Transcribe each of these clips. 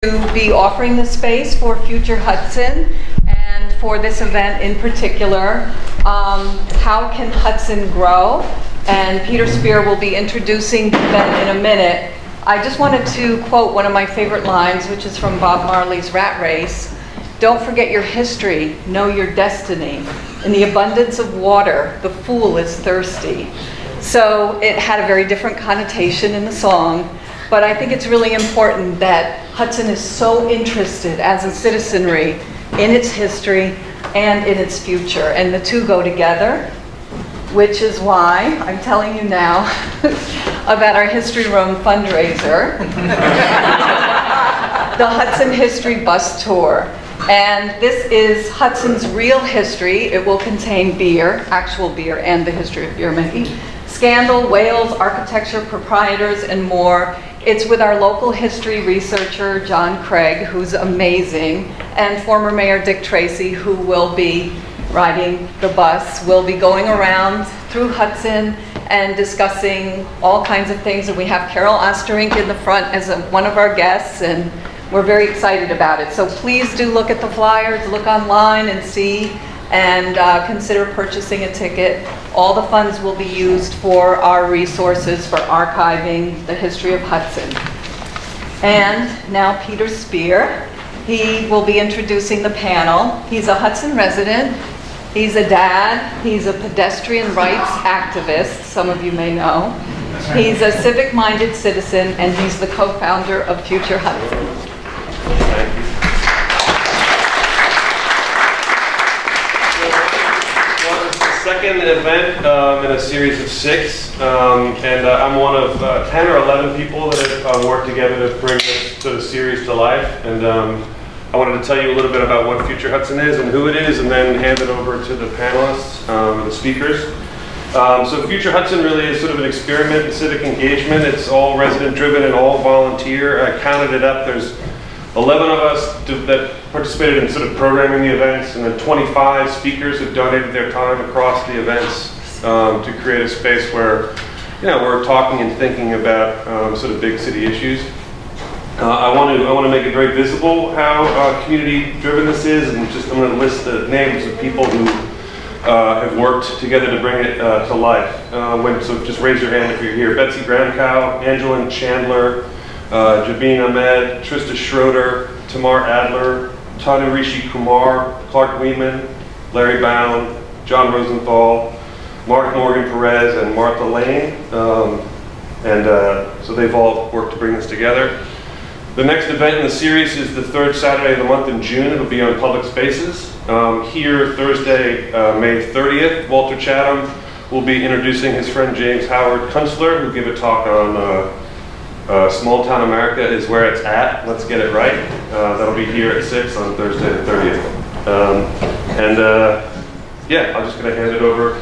To be offering the space for Future Hudson, and for this event in particular, How Can Hudson Grow? And Peter Spear will be introducing the event in a minute. I just wanted to quote one of my favorite lines, which is from Bob Marley's Rat Race. Don't forget your history, know your destiny. In the abundance of water, the fool is thirsty. So it had a very different connotation in the song, but I think it's really important that Hudson is so interested as a citizenry in its history and in its future, and the two go together, which is why I'm telling you now about our History Room fundraiser, the Hudson History Bus Tour. And this is Hudson's real history. It will contain beer, actual beer, and the history of beer making, scandal, whales, architecture, proprietors, and more. It's with our local history researcher, John Craig, who's amazing, and former Mayor Dick Tracy, who will be riding the bus. We'll be going around through Hudson and discussing all kinds of things. And we have Carol Osterink in the front as one of our guests, and we're very excited about it. So please do look at the flyers, look online and see, and consider purchasing a ticket. All the funds will be used for our resources for archiving the history of Hudson. And now Peter Spear. He will be introducing the panel. He's a Hudson resident. He's a dad. He's a pedestrian rights activist, some of you may know. He's a civic-minded citizen, and he's the co-founder of Future Hudson. Thank you. Well, it's the second event in a series of 6, and I'm one of 10 or 11 people that have worked together to bring this sort of series to life. And I wanted to tell you a little bit about what Future Hudson is and who it is, and then hand it over to the panelists and the speakers. So Future Hudson really is sort of an experiment in civic engagement. It's all resident driven and all volunteer. I counted it up. There's 11 of us that participated in sort of programming the events, and then 25 speakers have donated their time across the events to create a space where, you know, we're talking and thinking about sort of big city issues. I want to make it very visible how community-driven this is, and I'm going to list the names of people who have worked together to bring it to life. So just raise your hand if you're here. Betsy Gramkow, Angelin Chandler, Jabin Ahmed, Trista Schroeder, Tamar Adler, Tanu Rishi Kumar, Clark Weeman, Larry Bound, John Rosenthal, Mark Morgan Perez, and Martha Lane. So they've all worked to bring this together. The next event in the series is the 3rd Saturday of the month in June. It'll be on public spaces. Here, Thursday, May 30th, Walter Chatham will be introducing his friend James Howard Kunstler, who'll give a talk on Small Town America is Where It's At. Let's get it right. That'll be here at 6 on Thursday the 30th. Yeah, I'm just going to hand it over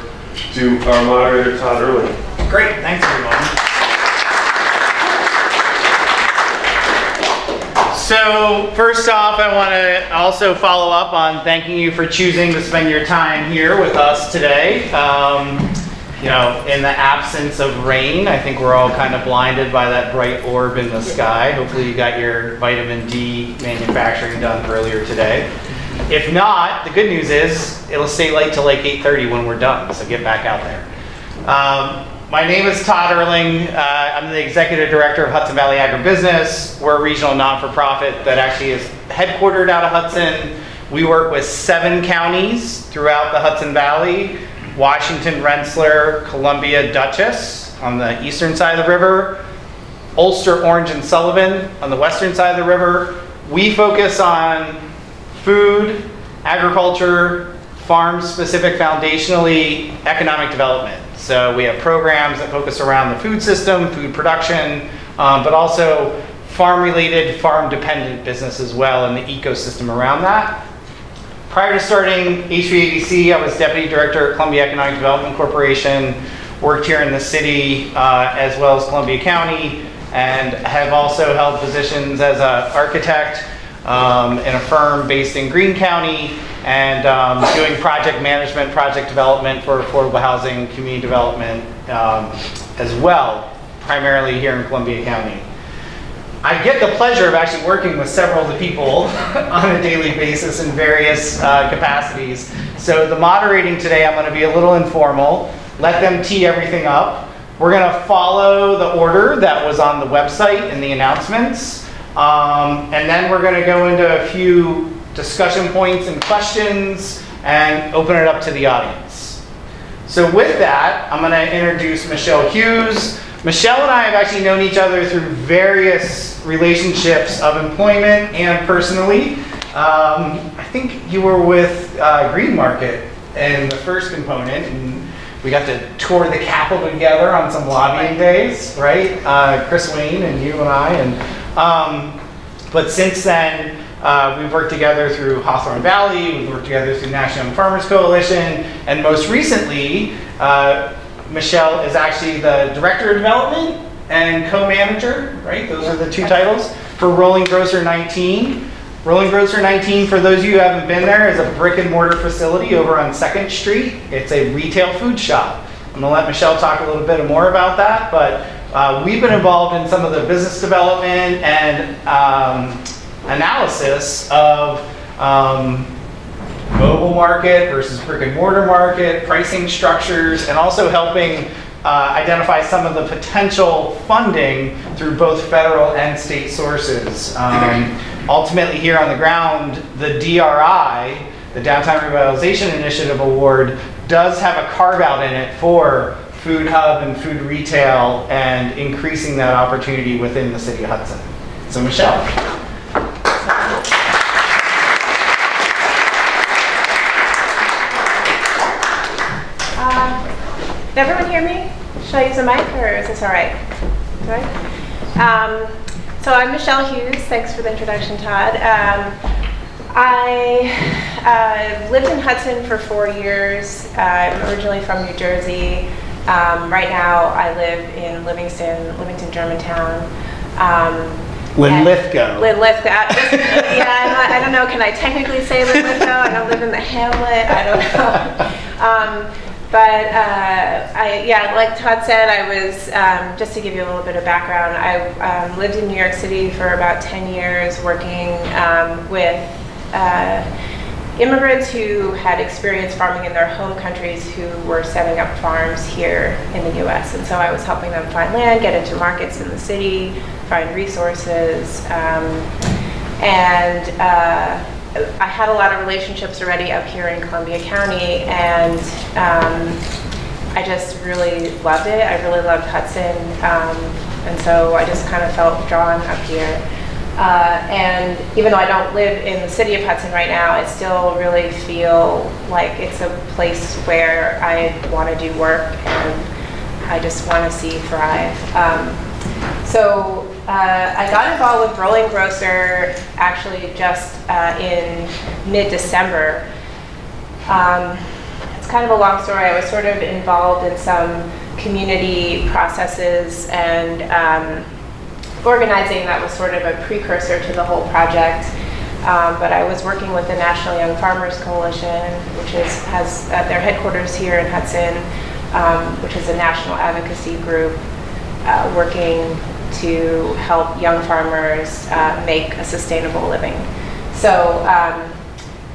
to our moderator, Todd Erling. Great, thanks everyone. So first off, I want to also follow up on thanking you for choosing to spend your time here with us today. You know, in the absence of rain, I think we're all kind of blinded by that bright orb in the sky. Hopefully you got your vitamin D manufacturing done earlier today. If not, the good news is it'll stay light till like 8:30 when we're done, so get back out there. My name is Todd Erling. I'm the Executive Director of Hudson Valley Agribusiness. We're a regional non-for-profit that actually is headquartered out of Hudson. We work with 7 counties throughout the Hudson Valley: Washington, Rensselaer, Columbia, Dutchess on the eastern side of the river, Ulster, Orange, and Sullivan on the western side of the river. We focus on food, agriculture, farm-specific, foundationally, economic development. So we have programs that focus around the food system, food production, but also farm-related, farm-dependent business as well, and the ecosystem around that. Prior to starting HVADC, I was Deputy Director at Columbia Economic Development Corporation, worked here in the city as well as Columbia County, and have also held positions as an architect in a firm based in Greene County, and doing project management, project development for affordable housing, community development as well, primarily here in Columbia County. I get the pleasure of actually working with several of the people on a daily basis in various capacities. So the moderating today, I'm going to be a little informal, let them tee everything up. We're going to follow the order that was on the website and the announcements. And then we're going to go into a few discussion points and questions and open it up to the audience. So with that, I'm going to introduce Michelle Hughes. Michelle and I have actually known each other through various relationships of employment and personally. I think you were with Green Market in the first component, and we got to tour the Capitol together on some lobbying days, right? Chris Wayne and you and I. But since then, we've worked together through Hawthorne Valley, we've worked together through National Young Farmers Coalition, and most recently, Michelle is actually the Director of Development and Co-Manager, right? Those are the two titles for Rolling Grocer 19. Rolling Grocer 19, for those of you who haven't been there, is a brick and mortar facility over on 2nd Street. It's a retail food shop. I'm gonna let Michelle talk a little bit more about that, but we've been involved in some of the business development and analysis of mobile market versus brick and mortar market, pricing structures, and also helping identify some of the potential funding through both federal and state sources. Ultimately here on the ground, the DRI, the Downtown Revitalization Initiative Award, does have a carve out in it for food hub and food retail and increasing that opportunity within the city of Hudson. So Michelle. Can everyone hear me? Should I use a mic or is this all right? Good. So I'm Michelle Hughes. Thanks for the introduction, Todd. I lived in Hudson for 4 years. I'm originally from New Jersey. Right now I live in Livingston, Germantown. Linlithgow. Linlithgow. Yeah, I don't know. Can I technically say Linlithgow? I don't live in the hamlet. I don't know. Like Todd said, I was, just to give you a little bit of background, I lived in New York City for about 10 years working with immigrants who had experienced farming in their home countries who were setting up farms here in the US. And so I was helping them find land, get into markets in the city, find resources, I had a lot of relationships already up here in Columbia County, and I just really loved it. I really loved Hudson, and so I just kind of felt drawn up here. And even though I don't live in the city of Hudson right now, I still really feel like it's a place where I want to do work and I just want to see thrive. So I got involved with Rolling Grocer actually just in mid-December. It's kind of a long story. I was sort of involved in some community processes and organizing that was sort of a precursor to the whole project. But I was working with the National Young Farmers Coalition, which has their headquarters here in Hudson, which is a national advocacy group working to help young farmers make a sustainable living. So,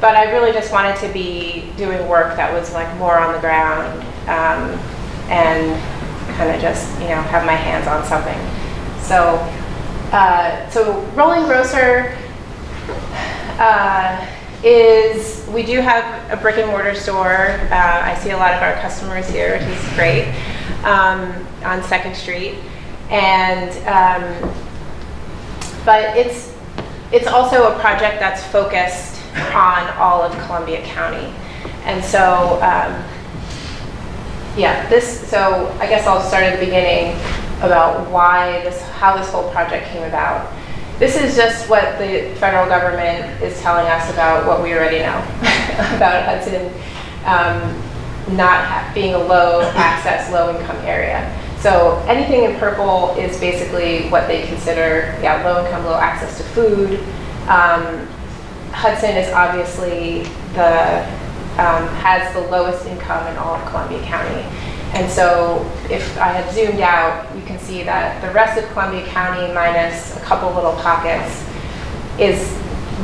but I really just wanted to be doing work that was like more on the ground and kind of just, have my hands on something. So, so Rolling Grocer we do have a brick and mortar store. I see a lot of our customers here, which is great, on 2nd Street. And but it's also a project that's focused on all of Columbia County, and so so I guess I'll start at the beginning about how this whole project came about. This is just what the federal government is telling us about what we already know about Hudson not being a low-access, low-income area. So anything in purple is basically what they consider, low-income, low-access to food. Hudson is obviously has the lowest income in all of Columbia County. And so if I had zoomed out, you can see that the rest of Columbia County, minus a couple little pockets, is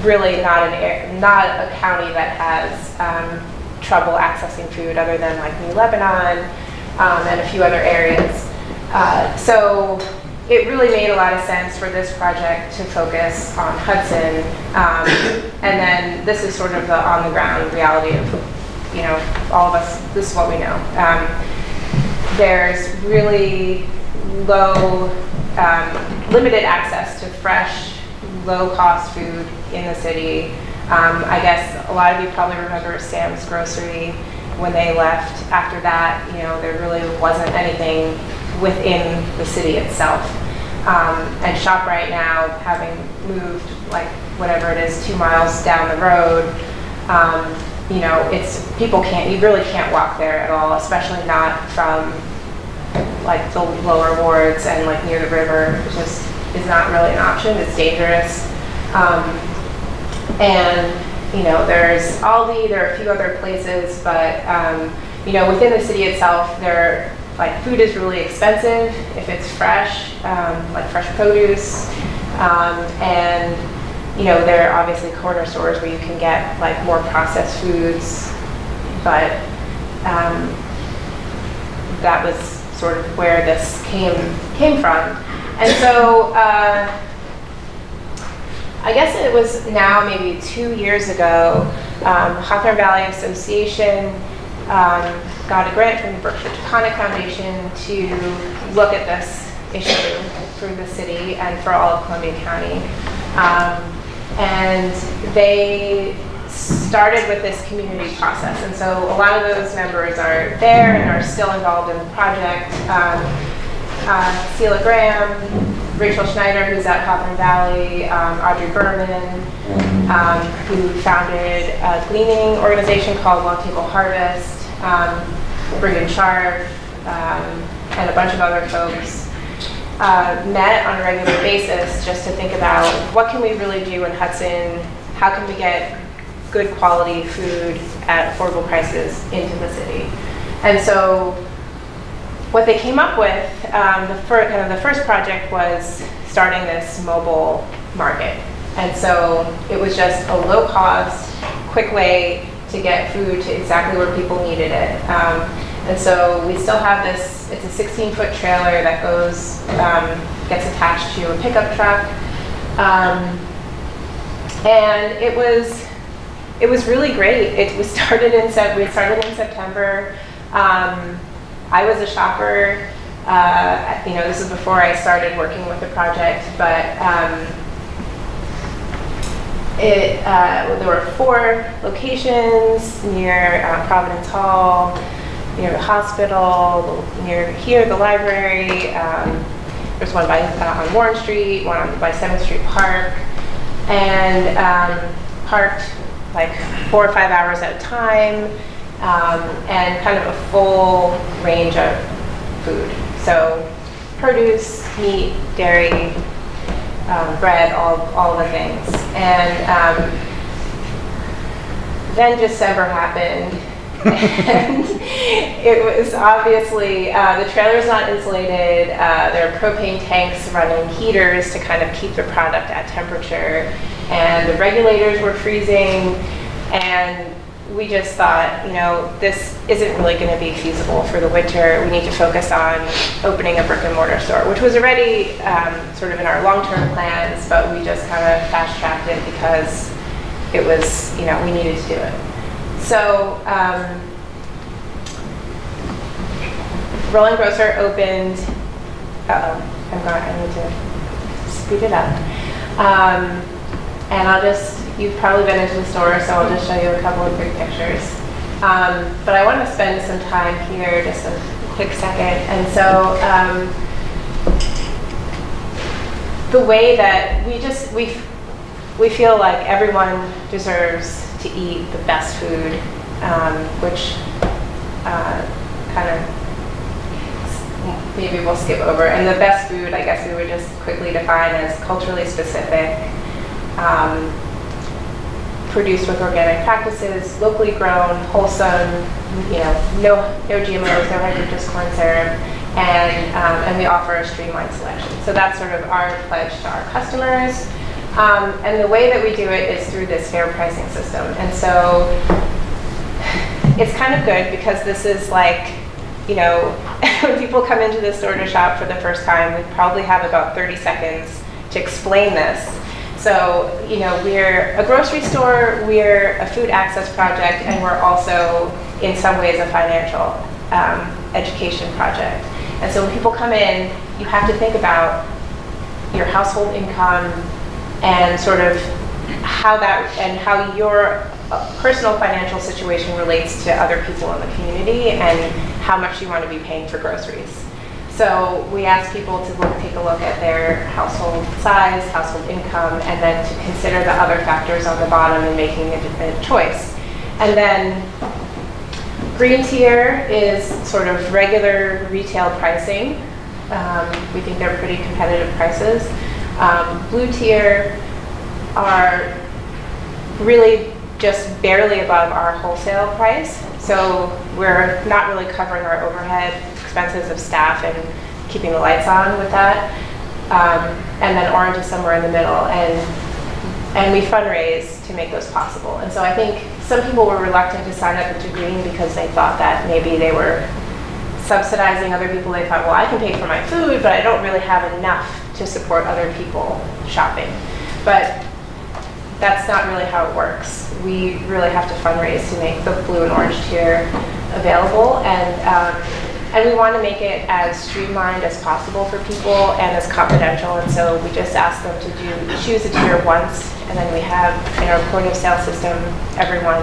really not a county that has trouble accessing food other than like New Lebanon and a few other areas. So it really made a lot of sense for this project to focus on Hudson. And then this is sort of the on-the-ground reality of, you know, all of us, this is what we know. There's really low, limited access to fresh, low-cost food in the city. I guess a lot of you probably remember Sam's Grocery when they left. After that, you know, there really wasn't anything within the city itself. And ShopRite now, having moved like whatever it is, 2 miles down the road, you know, you really can't walk there at all, especially not from like the lower wards and like near the river. It just is not really an option. It's dangerous. And, you know, there's Aldi, there are a few other places, but, you know, within the city itself, like food is really expensive if it's fresh, like fresh produce. And, you know, there are obviously corner stores where you can get like more processed foods, but that was sort of where this came from. And so I guess it was now maybe 2 years ago, Hawthorne Valley Association got a grant from the Berkshire Taconic Foundation to look at this issue for the city and for all of Columbia County. And they started with this community process. And so a lot of those members are there and are still involved in the project. Celia Graham, Rachel Schneider, who's at Hawthorne Valley, Audrey Berman, who founded a gleaning organization called Long Table Harvest, Brigham Sharp, and a bunch of other folks met on a regular basis just to think about what can we really do in Hudson, how can we get good quality food at affordable prices into the city. And so what they came up with, the first project was starting this mobile market. And so it was just a low cost, quick way to get food to exactly where people needed it. And so we still have this, it's a 16-foot trailer that goes, gets attached to a pickup truck. And it was really great. We started in September. I was a shopper. You know, this is before I started working with the project, but there were 4 locations near Providence Hall, near the hospital, near here, the library. There's one on Warren Street, one by 7th Street Park, and parked like 4 or 5 hours at a time, and kind of a full range of food. So produce, meat, dairy, bread, all the things. And then December happened, and it was obviously, the trailer's not insulated. There are propane tanks running heaters to kind of keep the product at temperature, and the regulators were freezing, and we just thought, you know, this isn't really going to be feasible for the winter. We need to focus on opening a brick and mortar store, which was already sort of in our long-term plans, but we just kind of fast-tracked it because it was, you know, we needed to do it. So Rolling Grocer opened, I need to speed it up. And you've probably been into the store, so I'll just show you a couple of quick pictures. But I want to spend some time here, just a quick second. And so the way that we feel like everyone deserves to eat the best food, which kind of maybe we'll skip over. And the best food, I guess we would just quickly define as culturally specific, produced with organic practices, locally grown, wholesome, you know, no GMOs, no hydrogenous corn syrup, and we offer a streamlined selection. So that's sort of our pledge to our customers. And the way that we do it is through this fair pricing system. And so it's kind of good because this is like, you know, when people come into the store to shop for the first time, we probably have about 30 seconds to explain this. So, you know, we're a grocery store, we're a food access project, and we're also, in some ways, a financial education project. And so when people come in, you have to think about your household income and sort of how that, and how your personal financial situation relates to other people in the community and how much you want to be paying for groceries. So we ask people to take a look at their household size, household income, and then to consider the other factors on the bottom in making a choice. And then green tier is sort of regular retail pricing. We think they're pretty competitive prices. Blue tier are really just barely above our wholesale price. So we're not really covering our overhead expenses of staff and keeping the lights on with that. And then orange is somewhere in the middle. And we fundraise to make those possible. And so I think some people were reluctant to sign up to Greene because they thought that maybe they were subsidizing other people. They thought, well, I can pay for my food, but I don't really have enough to support other people shopping. But that's not really how it works. We really have to fundraise to make the blue and orange tier available, and we want to make it as streamlined as possible for people and as confidential. And so we just ask them to choose a tier once, and then we have in our point of sale system everyone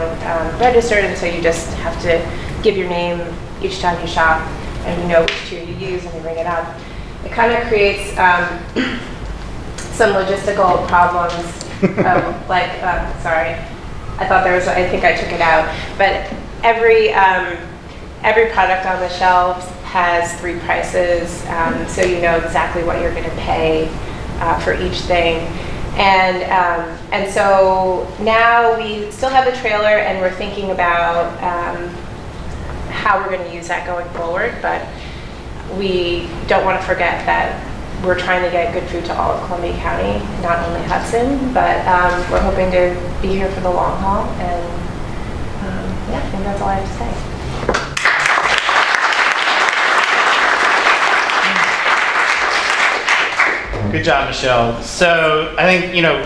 registered, and so you just have to give your name each time you shop, and we know which tier you use, and we bring it up. It kind of creates some logistical problems. Sorry, I thought there was, I think I took it out, but every product on the shelves has 3 prices, so you know exactly what you're going to pay for each thing. And so now we still have the trailer, and we're thinking about how we're going to use that going forward, but we don't want to forget that we're trying to get good food to all of Columbia County, not only Hudson, but we're hoping to be here for the long haul, and yeah, I think that's all I have to say. Good job, Michelle. So I think, you know,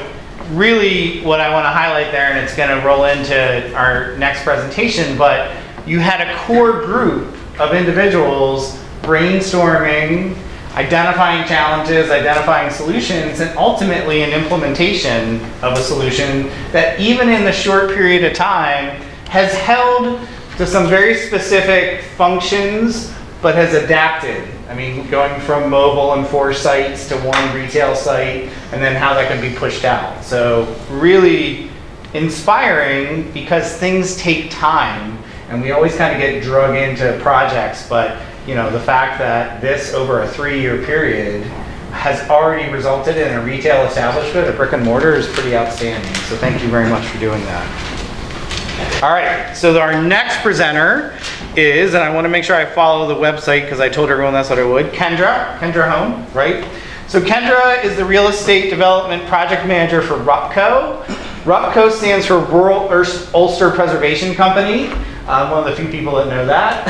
really what I want to highlight there, and it's going to roll into our next presentation, but you had a core group of individuals brainstorming, identifying challenges, identifying solutions, and ultimately an implementation of a solution that even in the short period of time has held to some very specific functions, but has adapted. I mean, going from mobile and 4 sites to 1 retail site, and then how that can be pushed out. So really inspiring, because things take time, and we always kind of get drug into projects, but you know, the fact that this over a 3-year period has already resulted in a retail establishment, a brick and mortar, is pretty outstanding. So thank you very much for doing that. All right, so our next presenter is, and I want to make sure I follow the website because I told everyone that's what I would, Kendra Home, right? So Kendra is the Real Estate Development Project Manager for RUPCO. RUPCO stands for Rural Ulster Preservation Company. I'm one of the few people that know that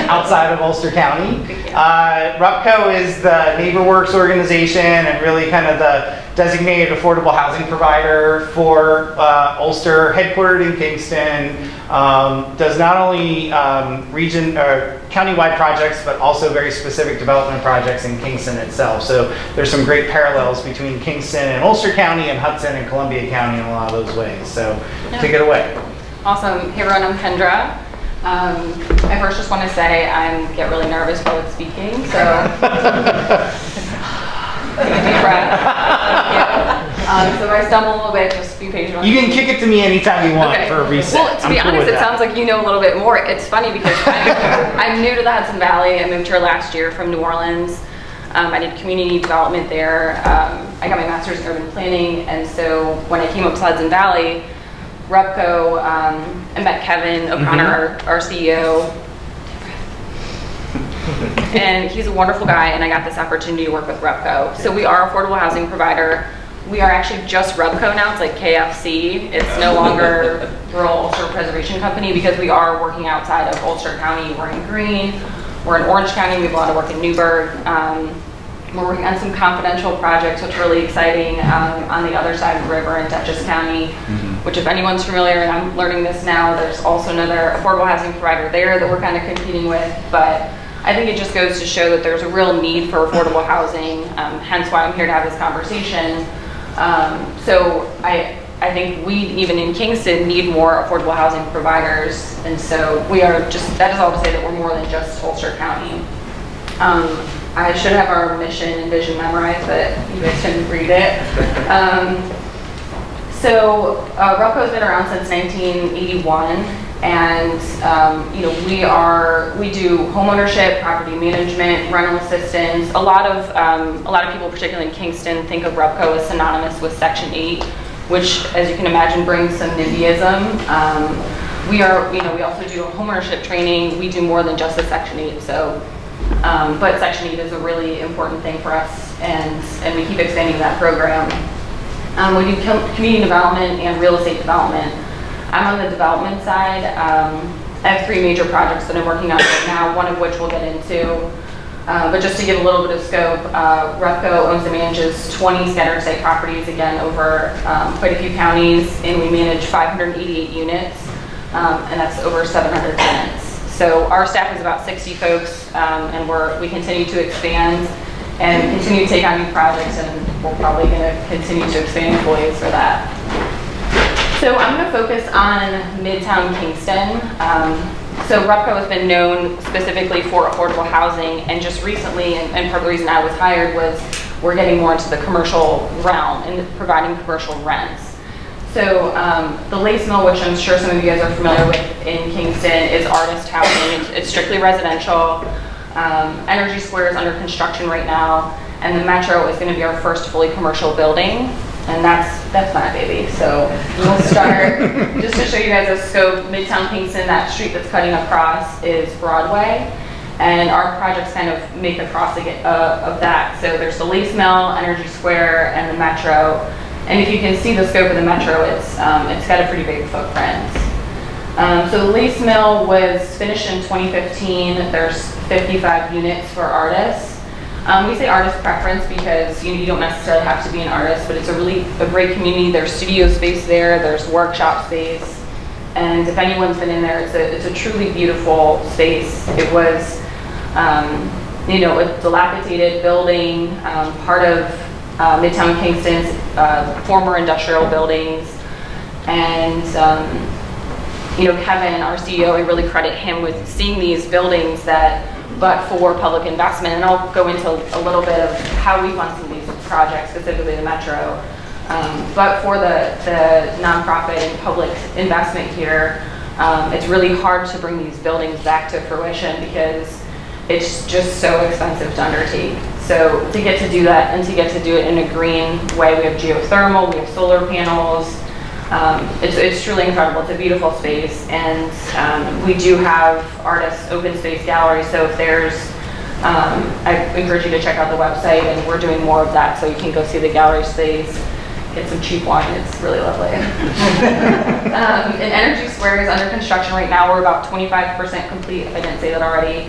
outside of Ulster County. RUPCO is the NeighborWorks organization and really kind of the designated affordable housing provider for Ulster, headquartered in Kingston. Does not only region or countywide projects, but also very specific development projects in Kingston itself. So there's some great parallels between Kingston and Ulster County and Hudson and Columbia County in a lot of those ways. So take it away. Awesome. Hey everyone, I'm Kendra. I first just want to say I get really nervous public speaking, so take a deep breath. So if I stumble a little bit, just be patient with me. You can kick it to me anytime you want for a reset. Well, to be honest, it sounds like you know a little bit more. It's funny because I'm new to the Hudson Valley. I moved here last year from New Orleans. I did community development there. I got my master's in urban planning, and so when I came up to Hudson Valley, RUPCO, I met Kevin O'Connor, our CEO. And he's a wonderful guy, and I got this opportunity to work with RUPCO. So we are an affordable housing provider. We are actually just RUPCO now. It's like KFC. It's no longer Rural Ulster Preservation Company because we are working outside of Ulster County. We're in Greene. We're in Orange County. We have a lot of work in Newburgh. We're working on some confidential projects, which are really exciting, on the other side of the river in Dutchess County, which if anyone's familiar, and I'm learning this now, there's also another affordable housing provider there that we're kind of competing with. But I think it just goes to show that there's a real need for affordable housing, hence why I'm here to have this conversation. So I think we, even in Kingston, need more affordable housing providers. And so we are just, that is all to say that we're more than just Ulster County. I should have our mission and vision memorized, but you guys can read it. So RUPCO has been around since 1981, and we do homeownership, property management, rental assistance. A lot of people, particularly in Kingston, think of RUPCO as synonymous with Section 8, which, as you can imagine, brings some NIMBYism. We also do homeownership training. We do more than just the Section 8. So. But Section 8 is a really important thing for us, and we keep expanding that program. We do community development and real estate development. I'm on the development side. I have 3 major projects that I'm working on right now, one of which we'll get into. But just to give a little bit of scope, RUPCO owns and manages 20 scattered site properties, again, over quite a few counties, and we manage 588 units, and that's over 700 tenants. So our staff is about 60 folks, and we continue to expand and continue to take on new projects, and we're probably going to continue to expand employees for that. So I'm going to focus on Midtown Kingston. So RUPCO has been known specifically for affordable housing, and just recently, and part of the reason I was hired was we're getting more into the commercial realm and providing commercial rents. So the Lace Mill, which I'm sure some of you guys are familiar with in Kingston, is artist housing. It's strictly residential. Energy Square is under construction right now, and the Metro is going to be our first fully commercial building, and that's my baby. So we'll start, just to show you guys a scope, Midtown Kingston, that street that's cutting across is Broadway, and our projects kind of make a crossing of that. So there's the Lace Mill, Energy Square, and the Metro. And if you can see the scope of the Metro, it's got a pretty big footprint. So the Lace Mill was finished in 2015. There's 55 units for artists. We say artist preference because you don't necessarily have to be an artist, but it's a great community. There's studio space there, there's workshop space, and if anyone's been in there, it's a truly beautiful space. It was, a dilapidated building, part of Midtown Kingston's former industrial buildings, and Kevin, our CEO, I really credit him with seeing these buildings but for public investment, and I'll go into a little bit of how we fund some of these projects, specifically the Metro, but for the nonprofit and public investment here, it's really hard to bring these buildings back to fruition because it's just so expensive to undertake. So to get to do that and to get to do it in a green way, we have geothermal, we have solar panels. It's truly incredible. It's a beautiful space, and we do have artists open space galleries. So if there's, I encourage you to check out the website, and we're doing more of that, so you can go see the gallery space, get some cheap wine. It's really lovely. And Energy Square is under construction right now. We're about 25% complete. If I didn't say that already.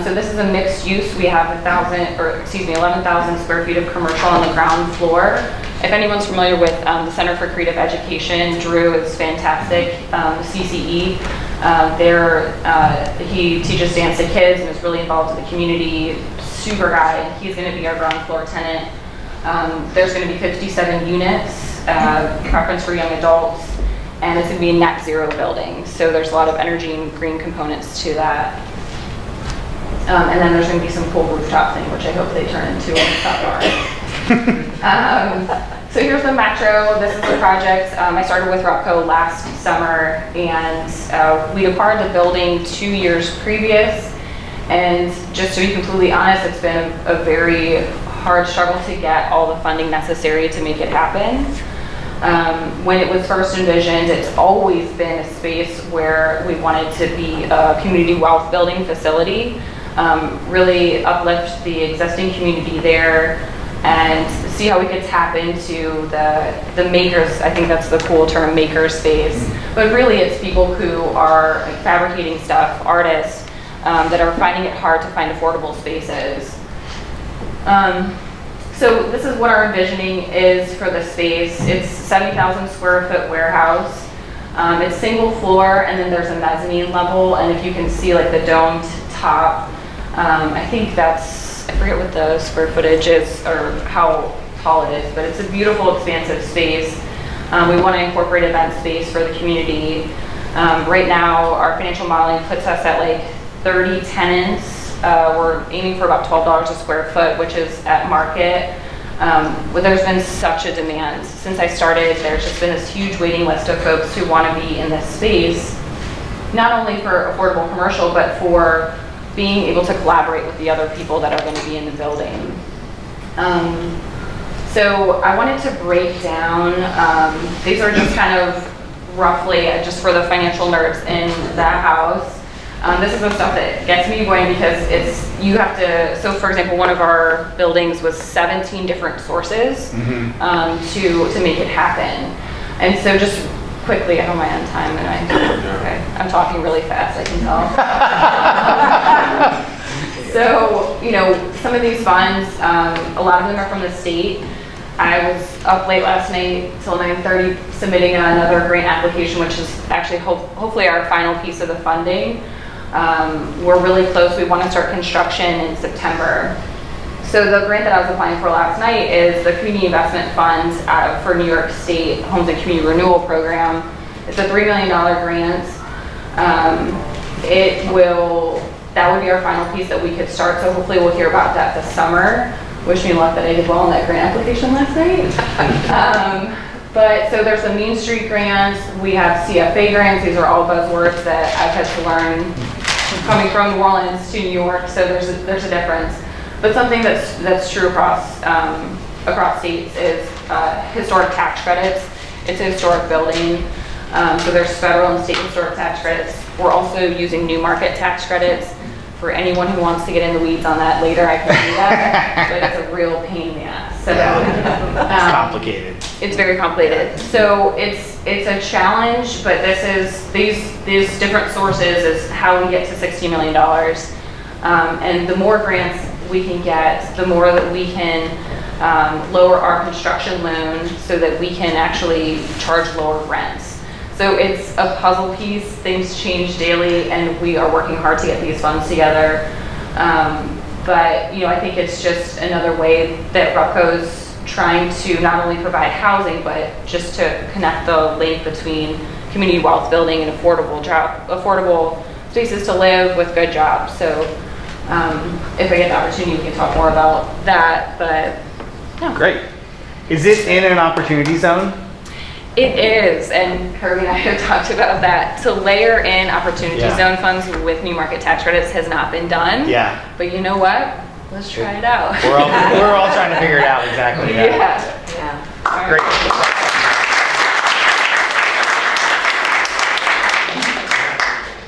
So this is a mixed use. We have 11,000 square feet of commercial on the ground floor. If anyone's familiar with the Center for Creative Education, Drew is fantastic. CCE, he teaches dance to kids and is really involved in the community. Super guy. He's going to be our ground floor tenant. There's going to be 57 units, preference for young adults, and it's going to be a net zero building. So there's a lot of energy and green components to that. And then there's going to be some cool rooftop thing, which I hope they turn into a top bar. So here's the Metro. This is the project. I started with RUPCO last summer, and we acquired the building 2 years previous. And just to be completely honest, it's been a very hard struggle to get all the funding necessary to make it happen. When it was first envisioned, it's always been a space where we wanted to be a community wealth building facility. really uplift the existing community there and see how we could tap into the makers. I think that's the cool term, maker space. But really it's people who are like fabricating stuff, artists, that are finding it hard to find affordable spaces. So this is what our envisioning is for the space. It's 70,000 square foot warehouse. It's single floor, and then there's a mezzanine level, and if you can see like the domed top, I think that's, I forget what the square footage is or how tall it is, but it's a beautiful expansive space. We want to incorporate event space for the community. Right now our financial modeling puts us at like 30 tenants. We're aiming for about $12 a square foot, which is at market. But there's been such a demand. Since I started, there's just been this huge waiting list of folks who want to be in this space, not only for affordable commercial, but for being able to collaborate with the other people that are going to be in the building. So I wanted to break down, these are just kind of roughly, just for the financial nerds in the house. This is the stuff that gets me going because you have to, so for example, one of our buildings was 17 different sources to make it happen. And so just quickly, I know my own time and I'm talking really fast, I can tell. So, you know, some of these funds, a lot of them are from the state. I was up late last night till 9:30 submitting another grant application, which is actually hopefully our final piece of the funding. We're really close. We want to start construction in September. So the grant that I was applying for last night is the Community Investment Fund for New York State Homes and Community Renewal Program. It's a $3 million grant. That would be our final piece that we could start. So hopefully we'll hear about that this summer. Wish me luck that I did well on that grant application last night. But so there's the Main Street grants, we have CFA grants, these are all buzzwords that I've had to learn coming from New Orleans to New York, so there's a difference. But something that's true across states is historic tax credits. It's a historic building, so there's federal and state historic tax credits. We're also using new market tax credits. For anyone who wants to get in the weeds on that later, I can do that, but it's a real pain in the ass. So, it's complicated. It's very complicated. So it's a challenge, but these different sources is how we get to $60 million. And the more grants we can get, the more that we can lower our construction loan so that we can actually charge lower rents. So it's a puzzle piece, things change daily, and we are working hard to get these funds together. But you know, I think it's just another way that RUPCO's trying to not only provide housing, but just to connect the link between community wealth building and affordable spaces to live with good jobs. So if I get the opportunity, we can talk more about that, but yeah. Great. Is it in an opportunity zone? It is, and Irby and I have talked about that. To layer in opportunity zone funds with new market tax credits has not been done. Yeah. But you know what? Let's try it out. We're all trying to figure it out, exactly. Yeah. Great.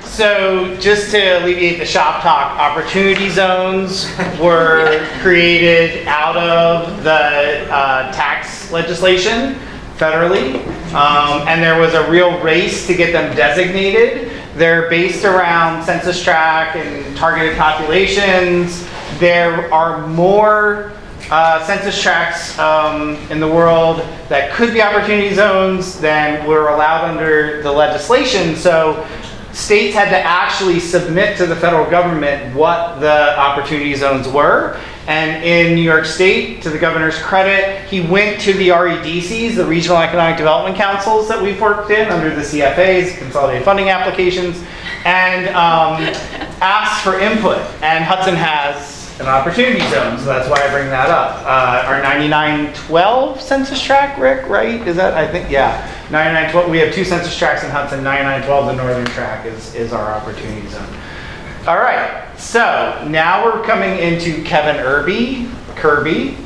So just to alleviate the shop talk, opportunity zones were created out of the tax legislation federally, and there was a real race to get them designated. They're based around census tract and targeted populations. There are more census tracts in the world that could be opportunity zones than were allowed under the legislation. So states had to actually submit to the federal government what the opportunity zones were. And in New York State, to the governor's credit, he went to the REDCs, the Regional Economic Development Councils that we've worked in under the CFAs, Consolidated Funding Applications, and asked for input. And Hudson has an opportunity zone, so that's why I bring that up. Our 9912 census tract, Rick, right? Is that, I think, yeah. 9912, we have 2 census tracts in Hudson. 9912, the northern tract, is our opportunity zone. All right, so now we're coming into Kevin Kirby.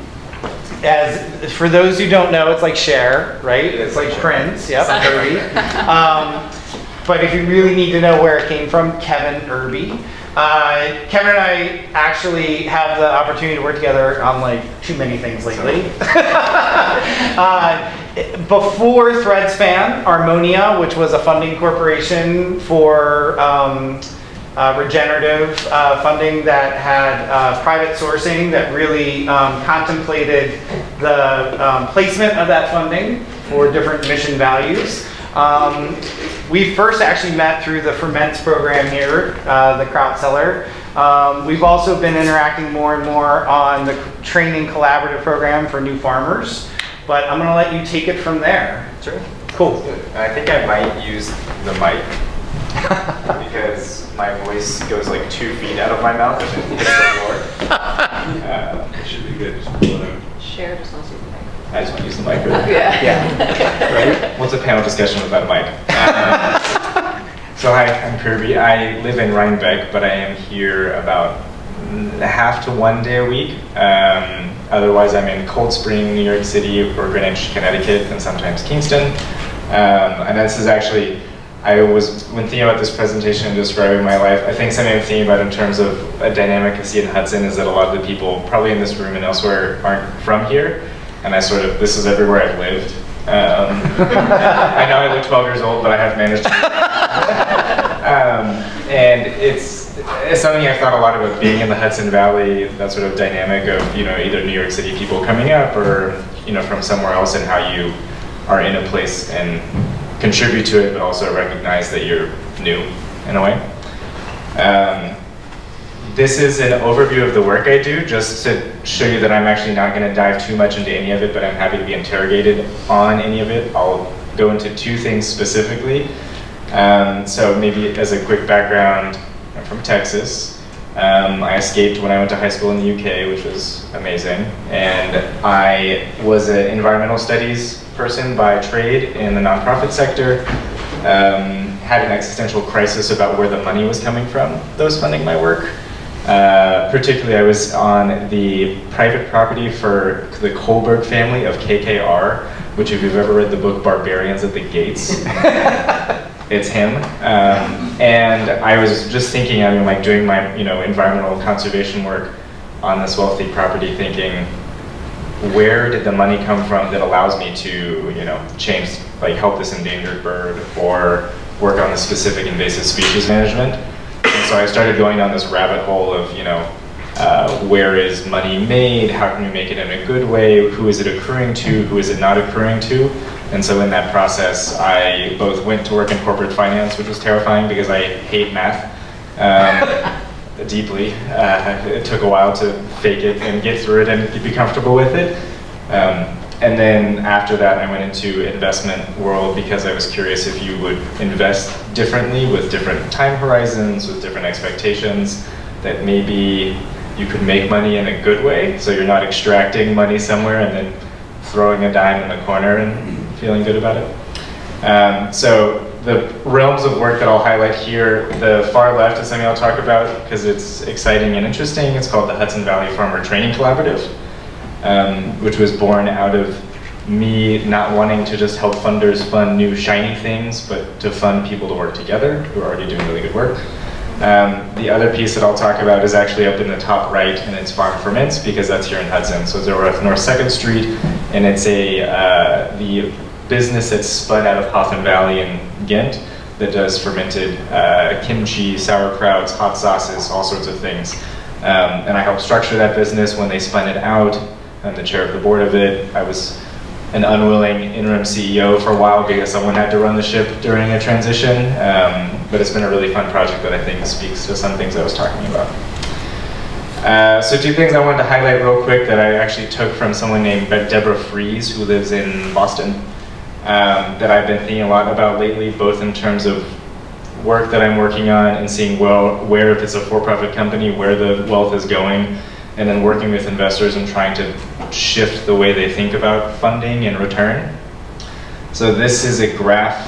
As for those who don't know, it's like Cher, right? It's like Prince, yep, Kirby. But if you really need to know where it came from, Kevin Irby. Kendra and I actually have the opportunity to work together on like too many things lately. Before ThreadSpan, Armonia, which was a funding corporation for regenerative funding that had private sourcing that really contemplated the placement of that funding for different mission values. We first actually met through the Ferments program here, the Kraut Cellar. We've also been interacting more and more on the training collaborative program for new farmers, but I'm gonna let you take it from there. Sure. Cool. I think I might use the mic because my voice goes like 2 feet out of my mouth and then hits the floor. It should be good. Just pull it out. Share just also. I just want to use the mic. Really. Yeah. What's a panel discussion without a mic? So hi, I'm Irby. I live in Rhinebeck, but I am here about half to 1 day a week. Otherwise, I'm in Cold Spring, New York City, or Greenwich, Connecticut, and sometimes Kingston. And this is actually, when thinking about this presentation and describing my life, I think something I'm thinking about in terms of a dynamic I see in Hudson is that a lot of the people, probably in this room and elsewhere, aren't from here. And this is everywhere I've lived. I know I look 12 years old, but I have managed to. And it's something I've thought a lot about being in the Hudson Valley, that sort of dynamic of, either New York City people coming up or, from somewhere else, and how you are in a place and contribute to it, but also recognize that you're new in a way. This is an overview of the work I do, just to show you that I'm actually not going to dive too much into any of it, but I'm happy to be interrogated on any of it. I'll go into 2 things specifically. So maybe as a quick background, I'm from Texas. I escaped when I went to high school in the UK, which was amazing. And I was an environmental studies person by trade in the nonprofit sector. Had an existential crisis about where the money was coming from that was funding my work. Particularly, I was on the private property for the Kohlberg family of KKR, which if you've ever read the book Barbarians at the Gates, it's him. And I was just thinking, doing my environmental conservation work on this wealthy property, thinking, where did the money come from that allows me to change, help this endangered bird or work on the specific invasive species management? And so I started going down this rabbit hole of, where is money made? How can we make it in a good way? Who is it accruing to? Who is it not accruing to? And so in that process, I both went to work in corporate finance, which was terrifying because I hate math deeply. It took a while to fake it and get through it and be comfortable with it. And then after that, I went into investment world because I was curious if you would invest differently with different time horizons, with different expectations, that maybe you could make money in a good way. So you're not extracting money somewhere and then throwing a dime in the corner and feeling good about it. So the realms of work that I'll highlight here, the far left is something I'll talk about because it's exciting and interesting. It's called the Hudson Valley Farmer Training Collaborative. Which was born out of me not wanting to just help funders fund new shiny things, but to fund people to work together who are already doing really good work. The other piece that I'll talk about is actually up in the top right, and it's Farm Ferments, because that's here in Hudson. So it's over at North 2nd Street, and it's the business that's spun out of Hawthorne Valley in Ghent that does fermented kimchi, sauerkrauts, hot sauces, all sorts of things. And I helped structure that business when they spun it out. I'm the chair of the board of it. I was an unwilling interim CEO for a while because someone had to run the ship during a transition. But it's been a really fun project that I think speaks to some things I was talking about. So 2 things I wanted to highlight real quick that I actually took from someone named Deborah Fries, who lives in Boston, that I've been thinking a lot about lately, both in terms of work that I'm working on and seeing where if it's a for-profit company, where the wealth is going, and then working with investors and trying to shift the way they think about funding and return. So this is a graph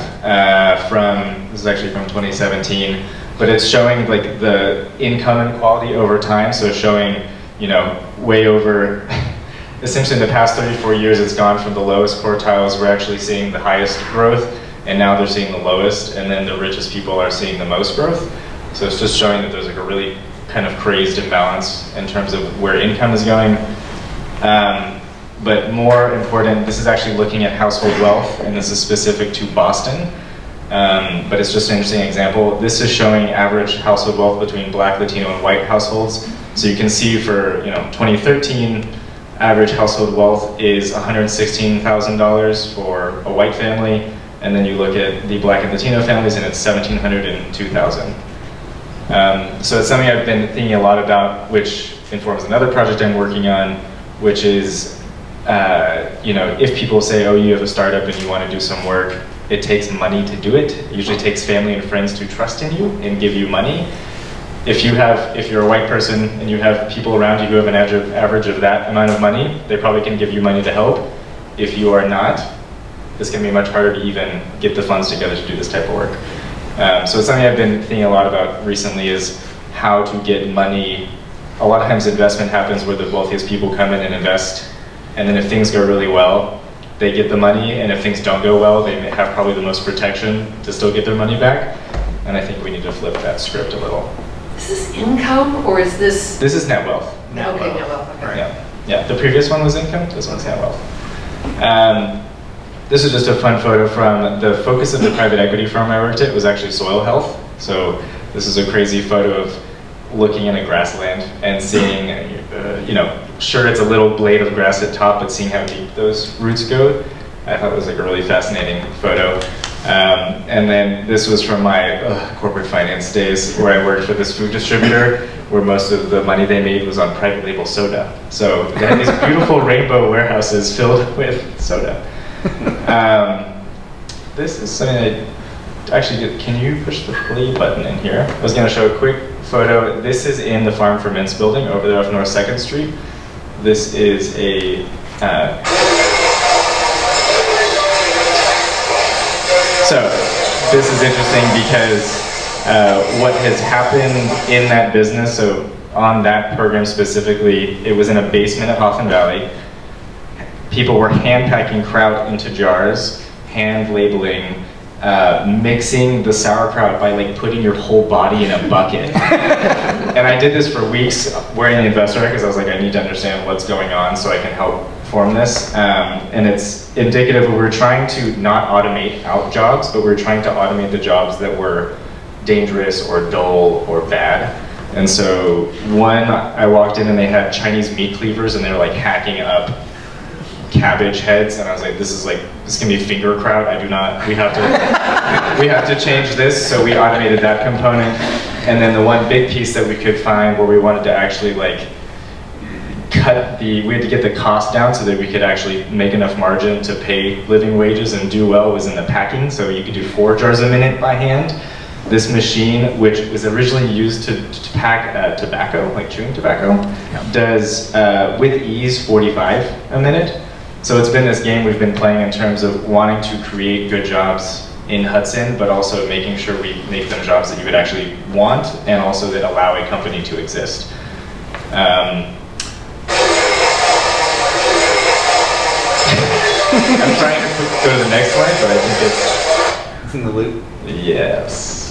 this is actually from 2017, but it's showing the income inequality over time. So showing, way over, essentially in the past 34 years, it's gone from the lowest quartiles, we're actually seeing the highest growth, and now they're seeing the lowest, and then the richest people are seeing the most growth. So it's just showing that there's like a really kind of crazed imbalance in terms of where income is going. But more important, this is actually looking at household wealth, and this is specific to Boston. But it's just an interesting example. This is showing average household wealth between Black, Latino, and white households. So you can see for 2013, average household wealth is $116,000 for a white family, and then you look at the Black and Latino families, and it's $1,700 and $2,000. So it's something I've been thinking a lot about, which informs another project I'm working on, which is, if people say, oh, you have a startup and you want to do some work, it takes money to do it. It usually takes family and friends to trust in you and give you money. If you're a white person and you have people around you who have an average of that amount of money, they probably can give you money to help. If you are not, it's going to be much harder to even get the funds together to do this type of work. So it's something I've been thinking a lot about recently, is how to get money. A lot of times investment happens where the wealthiest people come in and invest, and then if things go really well, they get the money, and if things don't go well, they have probably the most protection to still get their money back. And I think we need to flip that script a little. Is this income, or is this? This is net wealth. Net wealth, okay. Yeah. The previous one was income, this one's net wealth. This is just a fun photo from the focus of the private equity firm I worked at was actually soil health. So this is a crazy photo of looking in a grassland and seeing, sure it's a little blade of grass at top, but seeing how deep those roots go. I thought it was like a really fascinating photo. And then this was from my corporate finance days, where I worked for this food distributor, where most of the money they made was on private label soda. So they had these beautiful rainbow warehouses filled with soda. This is something I actually did. Can you push the play button in here? I was going to show a quick photo. This is in the Farm for Mints building over there off North 2nd Street. This is a so this is interesting because what has happened in that business, so on that program specifically, it was in a basement at Hawthorne Valley. People were hand packing kraut into jars, hand labeling, mixing the sauerkraut by like putting your whole body in a bucket. And I did this for weeks wearing the investor because I was like, I need to understand what's going on so I can help form this. And it's indicative of we're trying to not automate out jobs, but we're trying to automate the jobs that were dangerous or dull or bad. And so I walked in and they had Chinese meat cleavers and they were like hacking up cabbage heads, and I was like, this can be finger kraut. We have to change this. So we automated that component. And then the one big piece that we could find where we wanted to actually like we had to get the cost down so that we could actually make enough margin to pay living wages and do well was in the packing. So you could do 4 jars a minute by hand. This machine, which was originally used to pack tobacco, like chewing tobacco, does with ease 45 a minute. So it's been this game we've been playing in terms of wanting to create good jobs in Hudson, but also making sure we make them jobs that you would actually want and also that allow a company to exist. I'm trying to go to the next slide, but I think It's in the loop. yes.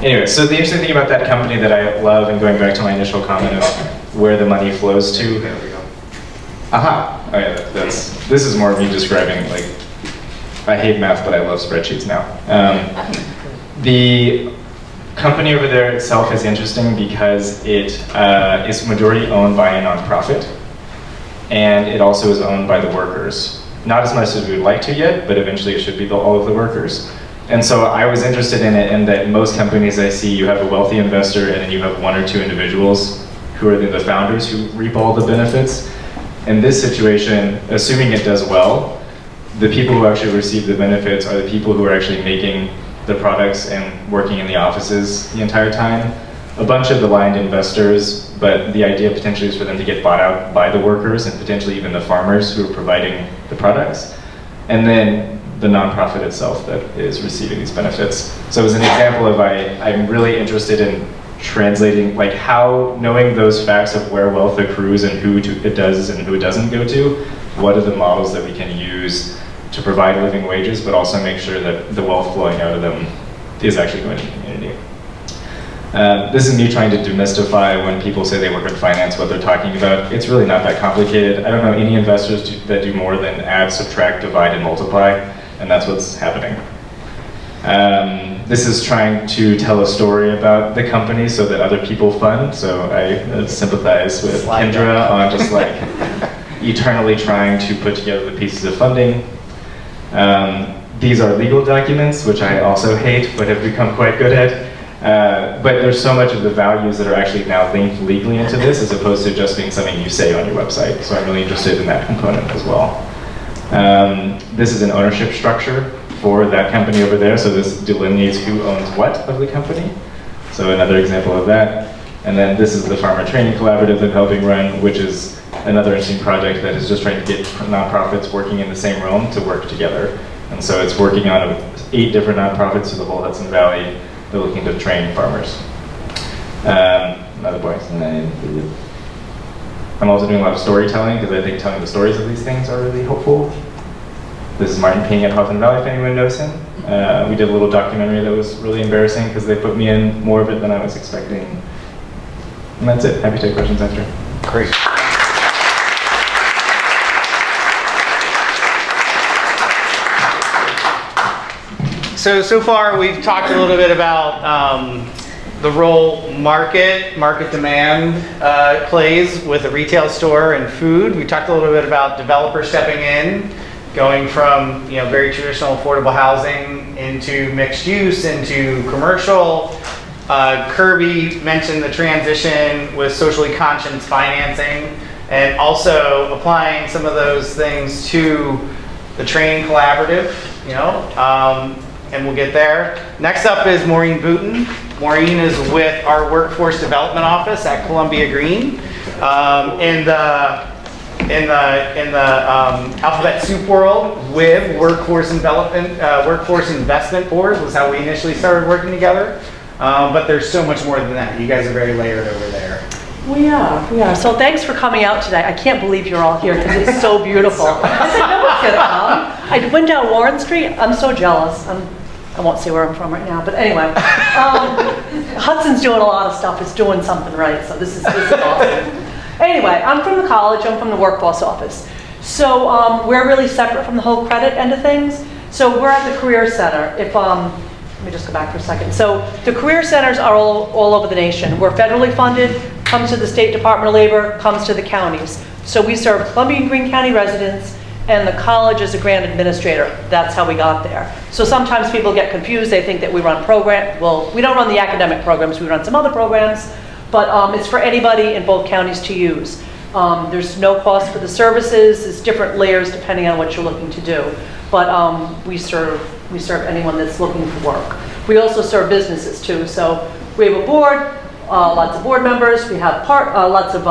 Anyway, so the interesting thing about that company that I love, and going back to my initial comment of where the money flows to. There we go. Aha! Oh yeah, this is more of me describing, like, I hate math, but I love spreadsheets now. The company over there itself is interesting because it is majority owned by a nonprofit, and it also is owned by the workers. Not as much as we would like to yet, but eventually it should be all of the workers. And so I was interested in it in that most companies I see, you have a wealthy investor and then you have 1 or 2 individuals who are the founders who reap all the benefits. In this situation, assuming it does well, the people who actually receive the benefits are the people who are actually making the products and working in the offices the entire time. A bunch of aligned investors, but the idea potentially is for them to get bought out by the workers and potentially even the farmers who are providing the products. And then the nonprofit itself that is receiving these benefits. So as an example of I'm really interested in translating, like how, knowing those facts of where wealth accrues and who it does and who it doesn't go to, what are the models that we can use to provide living wages, but also make sure that the wealth flowing out of them is actually going to the community. This is me trying to demystify when people say they work in finance, what they're talking about. It's really not that complicated. I don't know any investors that do more than add, subtract, divide, and multiply, and that's what's happening. This is trying to tell a story about the company so that other people fund. So I sympathize with Kendra on just like eternally trying to put together the pieces of funding. These are legal documents, which I also hate, but have become quite good at. But there's so much of the values that are actually now linked legally into this, as opposed to just being something you say on your website. So I'm really interested in that component as well. This is an ownership structure for that company over there. So this delineates who owns what of the company. So another example of that. And then this is the Farmer Training Collaborative that I'm helping run, which is another interesting project that is just trying to get nonprofits working in the same realm to work together. And so it's working on 8 different nonprofits through the whole Hudson Valley. They're looking to train farmers. Another box. I'm also doing a lot of storytelling because I think telling the stories of these things are really helpful. This is Martin Ping at Hudson Valley, if anyone knows him. We did a little documentary that was really embarrassing because they put me in more of it than I was expecting. And that's it. Happy to take questions after. Great. So far we've talked a little bit about the role market demand plays with a retail store and food. We talked a little bit about developers stepping in, going from very traditional affordable housing into mixed use, into commercial. Kirby mentioned the transition with socially conscious financing, and also applying some of those things to the training collaborative, and we'll get there. Next up is Maureen Boutin. Maureen is with our Workforce Development Office at Columbia Greene. In the alphabet soup world, WIB, Workforce Investment Board, was how we initially started working together. But there's so much more than that. You guys are very layered over there. We are. So thanks for coming out today. I can't believe you're all here because it's so beautiful. I said no one's gonna come. I went down Warren Street. I'm so jealous. I won't say where I'm from right now, but anyway. Hudson's doing a lot of stuff. It's doing something right, so this is awesome. Anyway, I'm from the college. I'm from the workforce office. So we're really separate from the whole credit end of things. So we're at the Career Center. Let me just go back for a second. So the career centers are all over the nation. We're federally funded, comes to the State Department of Labor, comes to the counties. So we serve Columbia and Greene County residents, and the college is a grant administrator. That's how we got there. So sometimes people get confused. They think that we run well, we don't run the academic programs. We run some other programs, but it's for anybody in both counties to use. There's no cost for the services. There's different layers depending on what you're looking to do. But we serve anyone that's looking for work. We also serve businesses too. So we have a board, lots of board members. We have lots of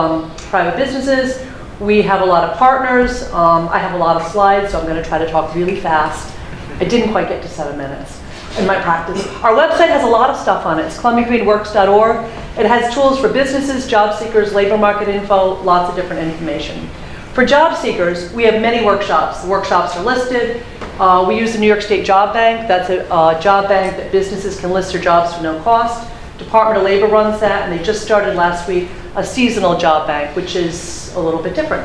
private businesses. We have a lot of partners. I have a lot of slides, so I'm going to try to talk really fast. I didn't quite get to 7 minutes in my practice. Our website has a lot of stuff on it. It's columbiagreenworks.org. It has tools for businesses, job seekers, labor market info, lots of different information. For job seekers, we have many workshops. The workshops are listed. We use the New York State Job Bank. That's a job bank that businesses can list their jobs for no cost. Department of Labor runs that, and they just started last week a seasonal job bank, which is a little bit different.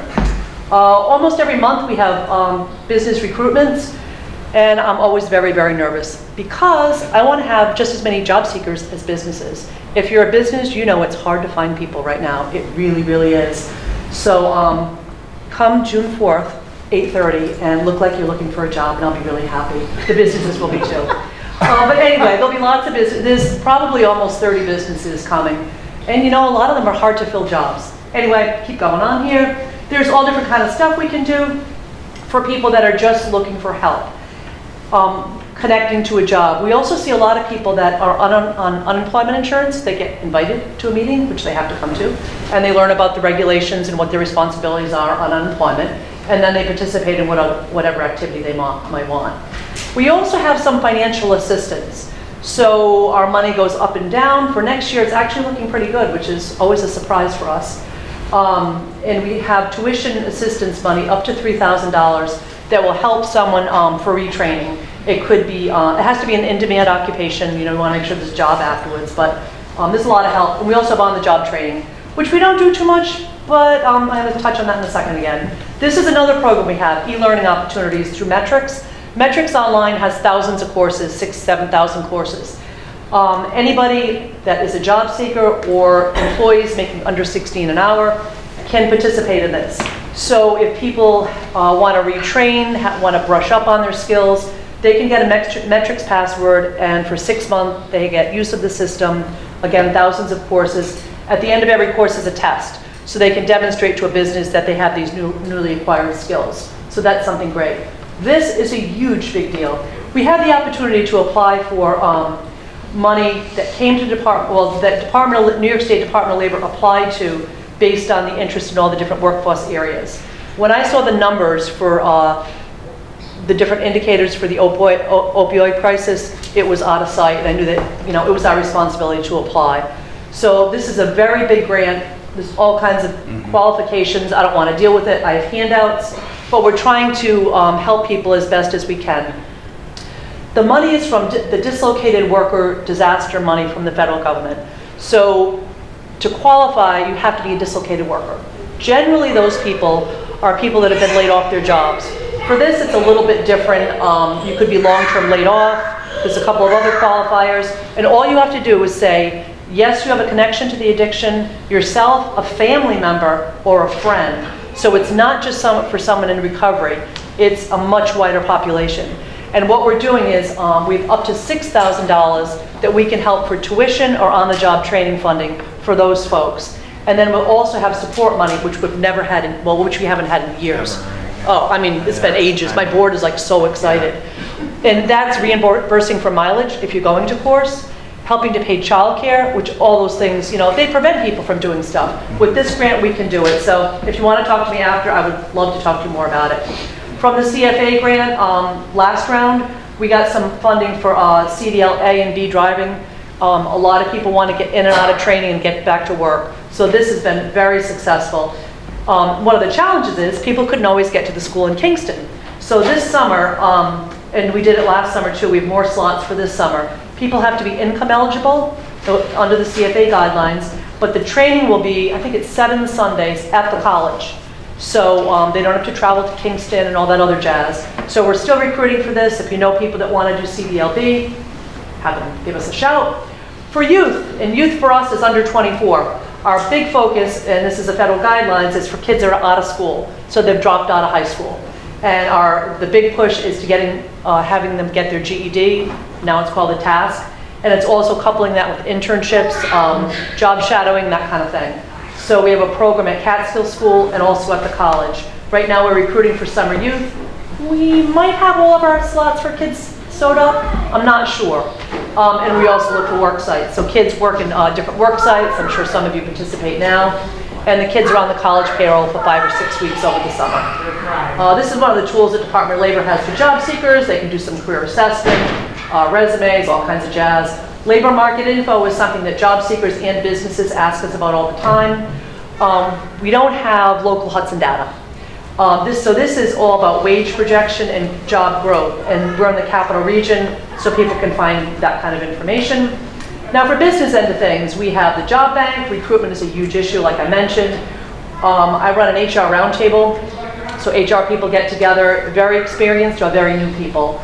Almost every month we have business recruitments, and I'm always very, very nervous because I want to have just as many job seekers as businesses. If you're a business, you know it's hard to find people right now. It really, really is. So come June 4th, 8:30, and look like you're looking for a job, and I'll be really happy. The businesses will be too. But anyway, there'll be lots of business. There's probably almost 30 businesses coming. And a lot of them are hard to fill jobs. Anyway, keep going on here. There's all different kind of stuff we can do for people that are just looking for help, connecting to a job. We also see a lot of people that are on unemployment insurance. They get invited to a meeting, which they have to come to, and they learn about the regulations and what their responsibilities are on unemployment, and then they participate in whatever activity they might want. We also have some financial assistance. So our money goes up and down. For next year, it's actually looking pretty good, which is always a surprise for us. And we have tuition assistance money up to $3,000 that will help someone for retraining. It could be, it has to be an in-demand occupation. We want to make sure there's a job afterwards, but There's a lot of help. And we also have on-the-job training, which we don't do too much, but I'm going to touch on that in a second again. This is another program we have, e-learning opportunities through Metrics. Metrics Online has thousands of courses, 6,000 to 7,000 courses. Anybody that is a job seeker or employees making under 16 an hour can participate in this. So if people want to retrain, want to brush up on their skills, they can get a Metrics password, and for 6 months they get use of the system. Again, thousands of courses. At the end of every course is a test, so they can demonstrate to a business that they have these newly acquired skills. So that's something great. This is a huge, big deal. We had the opportunity to apply for money that came to that New York State Department of Labor applied to based on the interest in all the different workforce areas. When I saw the numbers for the different indicators for the opioid crisis, it was out of sight, and I knew that it was our responsibility to apply. So this is a very big grant. There's all kinds of qualifications. I don't want to deal with it. I have handouts, but we're trying to help people as best as we can. The money is from the dislocated worker disaster money from the federal government. So to qualify, you have to be a dislocated worker. Generally, those people are people that have been laid off their jobs. For this, it's a little bit different. You could be long-term laid off. There's a couple of other qualifiers. And all you have to do is say, yes, you have a connection to the addiction, yourself, a family member, or a friend. So it's not just for someone in recovery. It's a much wider population. And what we're doing is we have up to $6,000 that we can help for tuition or on-the-job training funding for those folks. And then we'll also have support money, which we've never had which we haven't had in years. Oh, I mean, it's been ages. My board is like so excited. And that's reimbursing for mileage if you're going to course, helping to pay childcare, which all those things, they prevent people from doing stuff. With this grant, we can do it. So if you want to talk to me after, I would love to talk to you more about it. From the CFA grant, last round, we got some funding for CDL A and B driving. A lot of people want to get in and out of training and get back to work. So this has been very successful. One of the challenges is people couldn't always get to the school in Kingston. So this summer, and we did it last summer too, we have more slots for this summer. People have to be income eligible under the CFA guidelines, but the training will be, I think it's 7 Sundays at the college. So they don't have to travel to Kingston and all that other jazz. So we're still recruiting for this. If you know people that want to do CDLB, have them give us a shout. For youth, and youth for us is under 24. Our big focus, and this is the federal guidelines, is for kids that are out of school. So they've dropped out of high school. And the big push is to having them get their GED. Now it's called a task. And it's also coupling that with internships, job shadowing, that kind of thing. So we have a program at Catskill School and also at the college. Right now we're recruiting for summer youth. We might have all of our slots for kids sewed up. I'm not sure. And we also look for work sites. So kids work in different work sites. I'm sure some of you participate now. And the kids are on the college payroll for 5 or 6 weeks over the summer. This is one of the tools that Department of Labor has for job seekers. They can do some career assessment, resumes, all kinds of jazz. Labor market info is something that job seekers and businesses ask us about all the time. We don't have local Hudson data. So this is all about wage projection and job growth. And we're in the capital region, so people can find that kind of information. Now for business end of things, we have the job bank. Recruitment is a huge issue, like I mentioned. I run an HR roundtable. So HR people get together, very experienced or very new people.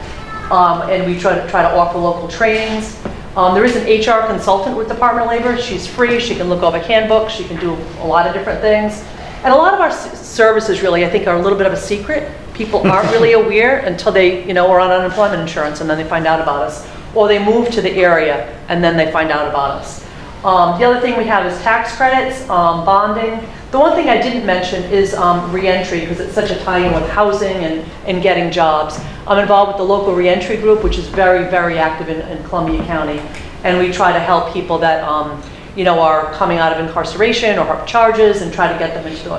And we try to offer local trainings. There is an HR consultant with Department of Labor. She's free. She can look over handbooks. She can do a lot of different things. And a lot of our services really, I think, are a little bit of a secret. People aren't really aware until they, are on unemployment insurance and then they find out about us. Or they move to the area and then they find out about us. The other thing we have is tax credits, bonding. The one thing I didn't mention is reentry, because it's such a tie-in with housing and getting jobs. I'm involved with the local reentry group, which is very, very active in Columbia County. And we try to help people that are coming out of incarceration or have charges and try to get them into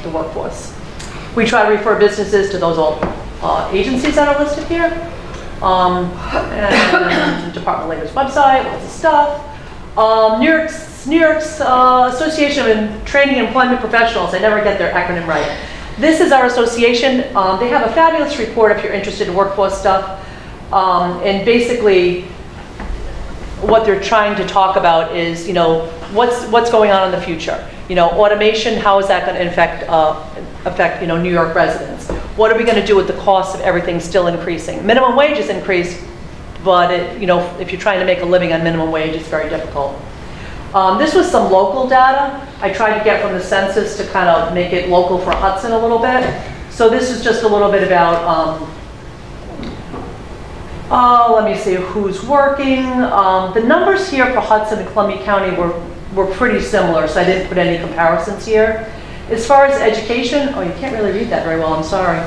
the workforce. We try to refer businesses to those agencies that are listed here. And Department of Labor's website, lots of stuff. New York's Association of Training and Employment Professionals. I never get their acronym right. This is our association. They have a fabulous report if you're interested in workforce stuff. And basically, what they're trying to talk about is, what's going on in the future? Automation, how is that going to affect New York residents? What are we going to do with the cost of everything still increasing? Minimum wage is increased, but if you're trying to make a living on minimum wage, it's very difficult. This was some local data I tried to get from the census to kind of make it local for Hudson a little bit. So this is just a little bit about, let me see who's working. The numbers here for Hudson and Columbia County were pretty similar, so I didn't put any comparisons here. As far as education, you can't really read that very well, I'm sorry.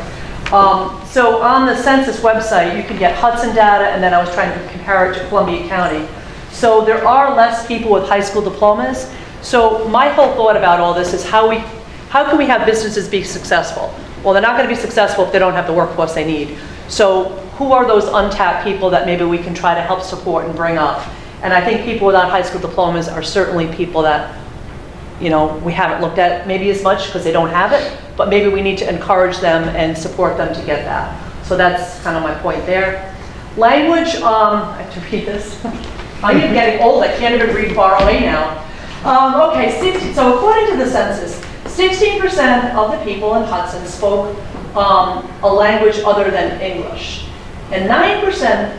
So on the census website, you can get Hudson data, and then I was trying to compare it to Columbia County. So there are less people with high school diplomas. So my whole thought about all this is how can we have businesses be successful? Well, they're not going to be successful if they don't have the workforce they need. So who are those untapped people that maybe we can try to help support and bring up? And I think people without high school diplomas are certainly people that we haven't looked at maybe as much because they don't have it, but maybe we need to encourage them and support them to get that. So that's kind of my point there. Language, I have to read this. I'm even getting old, I can't even read far away now. So according to the census, 16% of the people in Hudson spoke a language other than English. And 9%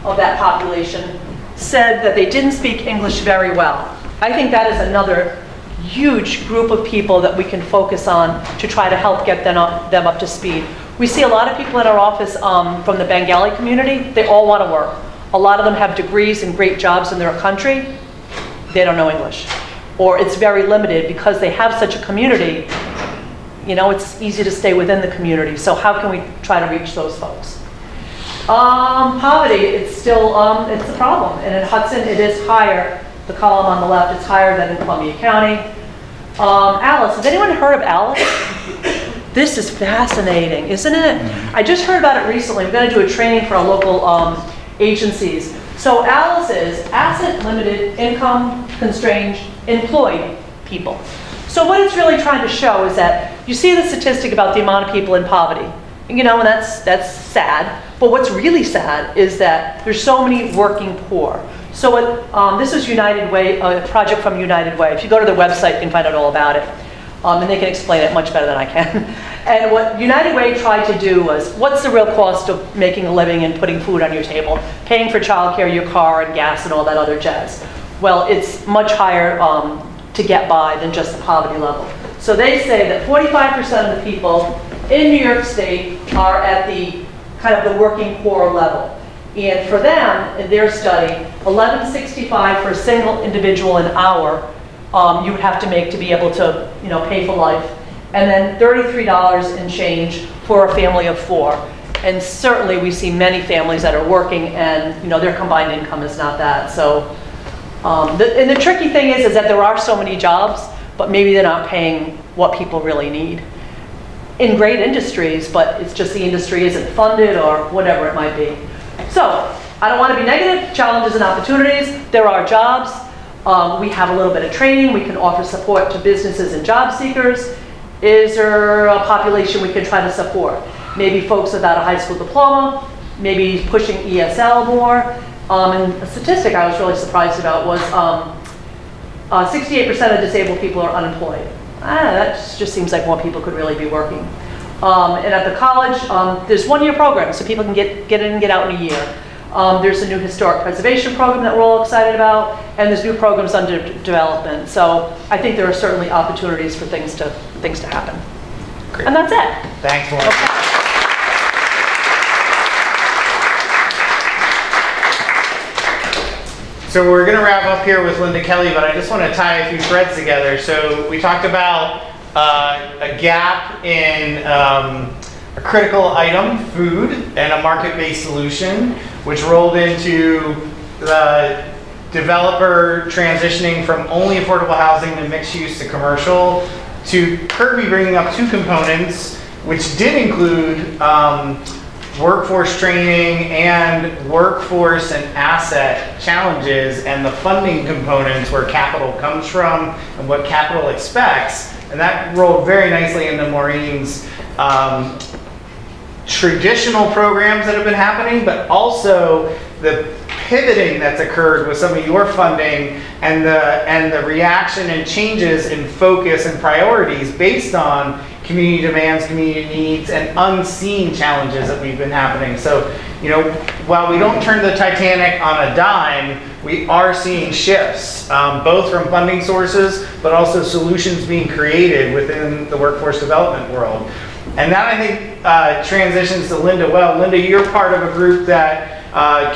of that population said that they didn't speak English very well. I think that is another huge group of people that we can focus on to try to help get them up to speed. We see a lot of people in our office from the Bengali community. They all want to work. A lot of them have degrees and great jobs in their country. They don't know English. Or it's very limited because they have such a community. It's easy to stay within the community. So how can we try to reach those folks? Poverty, it's still, it's a problem. And in Hudson, it is higher. The column on the left is higher than in Columbia County. Alice, has anyone heard of Alice? This is fascinating, isn't it? I just heard about it recently. We're going to do a training for our local agencies. So Alice is asset limited, income constrained, employed people. So what it's really trying to show is that you see the statistic about the amount of people in poverty, and that's sad. But what's really sad is that there's so many working poor. So this is United Way, a project from United Way. If you go to their website, you can find out all about it. And they can explain it much better than I can. And what United Way tried to do was, what's the real cost of making a living and putting food on your table? Paying for childcare, your car, and gas, and all that other jazz. Well, it's much higher to get by than just the poverty level. So they say that 45% of the people in New York State are at the kind of the working poor level. And for them, in their study, $11.65 for a single individual an hour you would have to make to be able to pay for life. And then $33 and change for a family of 4. And certainly we see many families that are working and their combined income is not that. So, the tricky thing is that there are so many jobs, but maybe they're not paying what people really need. In great industries, but it's just the industry isn't funded or whatever it might be. So, I don't want to be negative, challenges and opportunities. There are jobs. We have a little bit of training. We can offer support to businesses and job seekers. Is there a population we can try to support? Maybe folks without a high school diploma, maybe pushing ESL more. And a statistic I was really surprised about was 68% of disabled people are unemployed. That just seems like more people could really be working. And at the college, there's one-year programs, so people can get in and get out in a year. There's a new historic preservation program that we're all excited about, and there's new programs under development. So I think there are certainly opportunities for things to happen. Great. And that's it. Thanks, Maureen. Okay. So we're going to wrap up here with Linda Kelly, but I just want to tie a few threads together. So we talked about a gap in a critical item, food, and a market-based solution, which rolled into the developer transitioning from only affordable housing to mixed use to commercial, to Kirby bringing up 2 components, which did include workforce training and workforce and asset challenges, and the funding components where capital comes from and what capital expects. And that rolled very nicely into Maureen's traditional programs that have been happening, but also the pivoting that's occurred with some of your funding and the reaction and changes in focus and priorities based on community demands, community needs, and unseen challenges that we've been happening. So, you know, while we don't turn the Titanic on a dime, we are seeing shifts, both from funding sources, but also solutions being created within the workforce development world. And that, I think, transitions to Linda well. Linda, you're part of a group that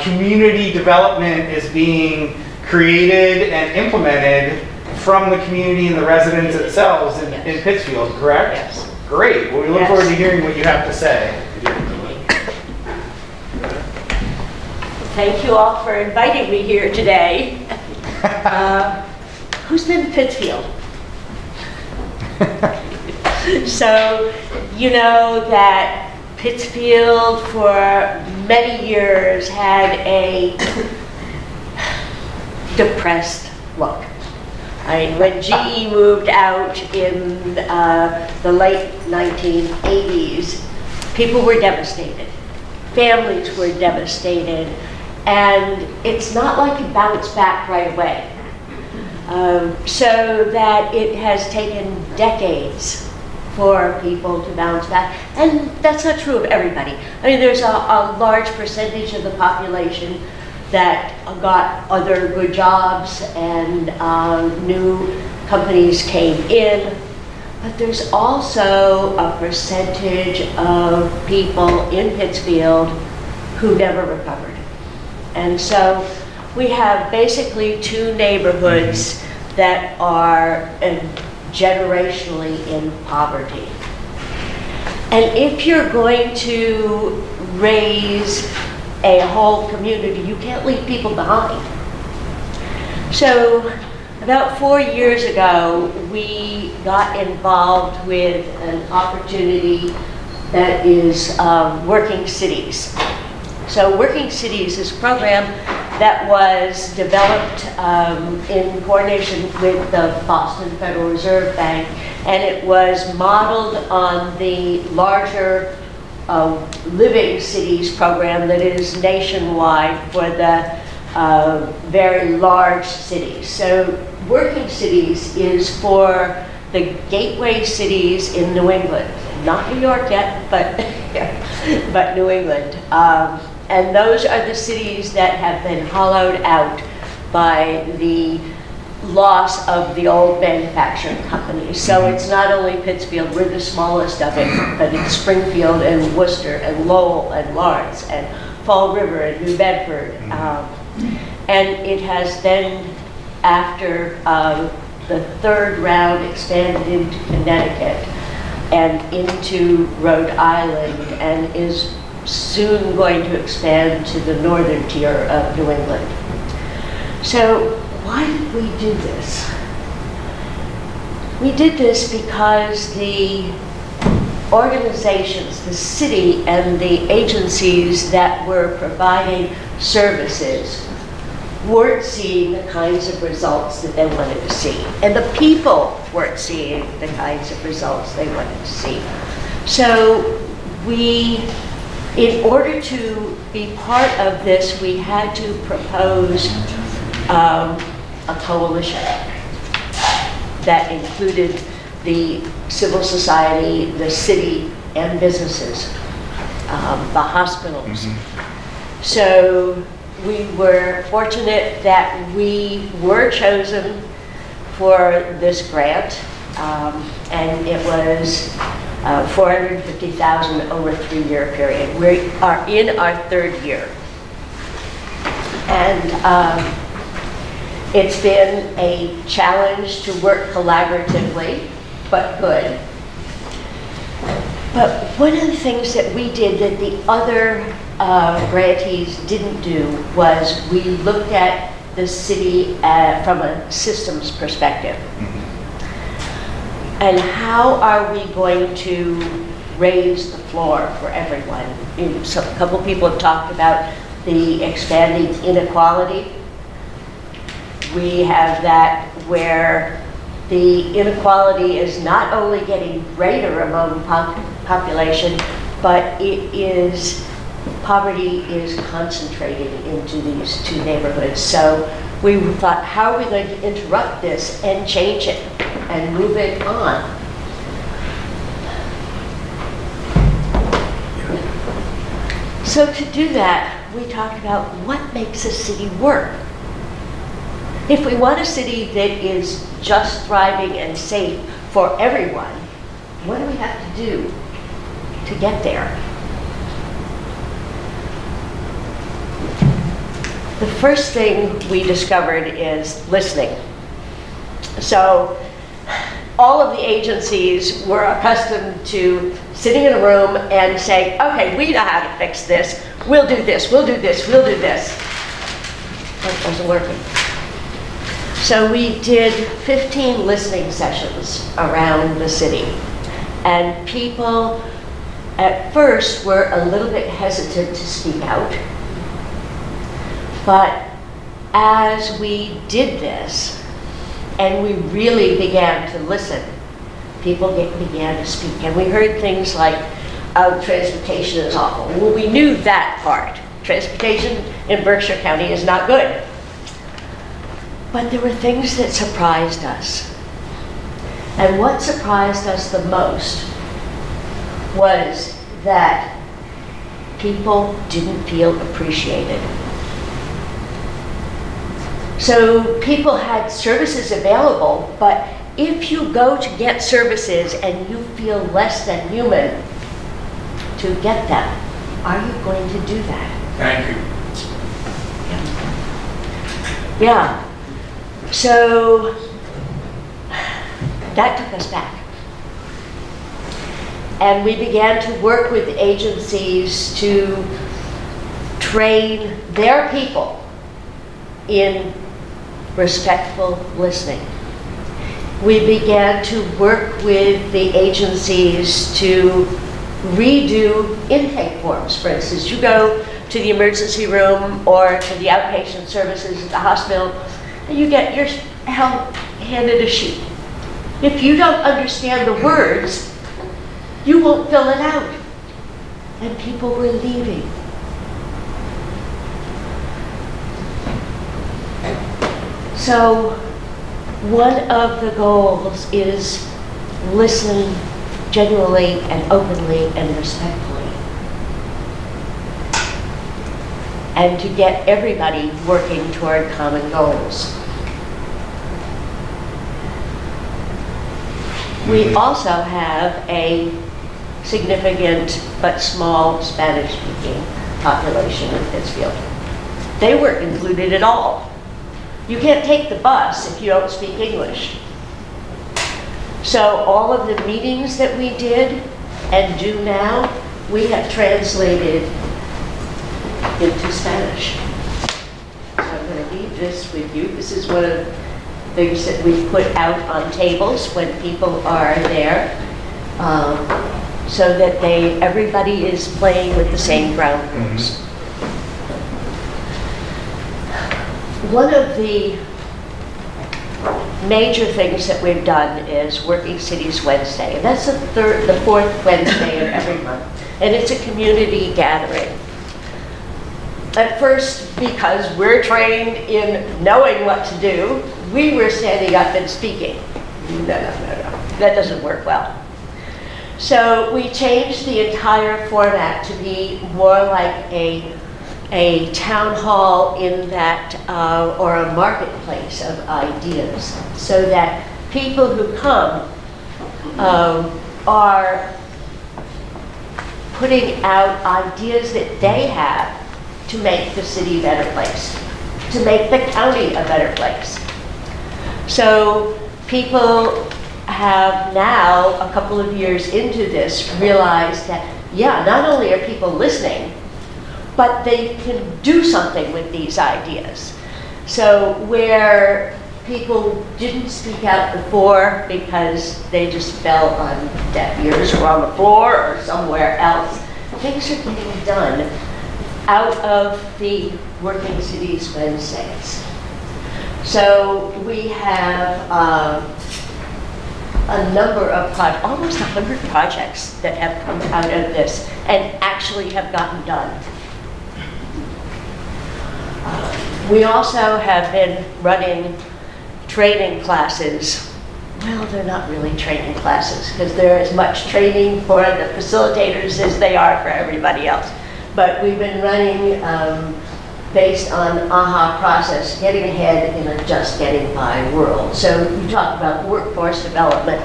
community development is being created and implemented from the community and the residents themselves in Pittsfield, correct? Yes. Great. Well, we look forward to hearing what you have to say. Thank you all for inviting me here today. Who's been to Pittsfield? So, you know that Pittsfield for many years had a depressed look. When GE moved out in the late 1980s, people were devastated. Families were devastated. And it's not like it bounced back right away. So that it has taken decades for people to bounce back. And that's not true of everybody. I mean, there's a large percentage of the population that got other good jobs and new companies came in. But there's also a percentage of people in Pittsfield who never recovered. And so we have basically two neighborhoods that are generationally in poverty. And if you're going to raise a whole community, you can't leave people behind. So about 4 years ago, we got involved with an opportunity that is Working Cities. So Working Cities is a program that was developed in coordination with the Boston Federal Reserve Bank, and it was modeled on the larger Living Cities program that is nationwide for the very large cities. So Working Cities is for the gateway cities in New England, not New York yet, but New England. And those are the cities that have been hollowed out by the loss of the old manufacturing companies. So it's not only Pittsfield, we're the smallest of it, but it's Springfield and Worcester and Lowell and Lawrence and Fall River and New Bedford. And it has then, after the third round, expanded into Connecticut and into Rhode Island, and is soon going to expand to the northern tier of New England. So why did we do this? We did this because the organizations, the city and the agencies that were providing services weren't seeing the kinds of results that they wanted to see. And the people weren't seeing the kinds of results they wanted to see. So in order to be part of this, we had to propose a coalition that included the civil society, the city, and businesses, the hospitals. So we were fortunate that we were chosen for this grant, and it was $450,000 over a 3-year period. We are in our 3rd year. And it's been a challenge to work collaboratively, but good. But one of the things that we did that the other grantees didn't do was we looked at the city from a systems perspective. And how are we going to raise the floor for everyone? So a couple people have talked about the expanding inequality. We have that where the inequality is not only getting greater among population, but it is poverty is concentrated into these two neighborhoods. So we thought, how are we going to interrupt this and change it and move it on? So to do that, we talked about what makes a city work. If we want a city that is just thriving and safe for everyone, what do we have to do to get there? The first thing we discovered is listening. So all of the agencies were accustomed to sitting in a room and saying, okay, we know how to fix this. We'll do this, we'll do this, we'll do this. That wasn't working. So we did 15 listening sessions around the city. And people at first were a little bit hesitant to speak out. But as we did this, and we really began to listen, people began to speak. And we heard things like, oh, transportation is awful. Well, we knew that part. Transportation in Berkshire County is not good. But there were things that surprised us. And what surprised us the most was that people didn't feel appreciated. So people had services available, but if you go to get services and you feel less than human to get them, are you going to do that? Thank you. Yeah. So that took us back. And we began to work with agencies to train their people in respectful listening. We began to work with the agencies to redo intake forms. For instance, you go to the emergency room or to the outpatient services at the hospital, and you get your handed a sheet. If you don't understand the words, you won't fill it out. And people were leaving. So one of the goals is listen genuinely and openly and respectfully. And to get everybody working toward common goals. We also have a significant but small Spanish-speaking population in Pittsfield. They weren't included at all. You can't take the bus if you don't speak English. So all of the meetings that we did and do now, we have translated into Spanish. So I'm going to leave this with you. This is one of the things that we put out on tables when people are there, so that everybody is playing with the same ground rules. One of the major things that we've done is Working Cities Wednesday, and that's the fourth Wednesday of every month, and it's a community gathering. At first, because we're trained in knowing what to do, we were standing up and speaking. No, that doesn't work well. So we changed the entire format to be more like a town hall in that, or a marketplace of ideas, so that people who come are putting out ideas that they have to make the city a better place, to make the county a better place. So people have now, a couple of years into this, realized that, yeah, not only are people listening, but they can do something with these ideas. So where people didn't speak out before because they just fell on deaf ears or on the floor or somewhere else, things are getting done out of the Working Cities Wednesdays. So we have a number of almost 100 projects that have come out of this and actually have gotten done. We also have been running training classes. Well, they're not really training classes because they're as much training for the facilitators as they are for everybody else. But we've been running based on AHA process, getting ahead in a just getting by world. So you talk about workforce development.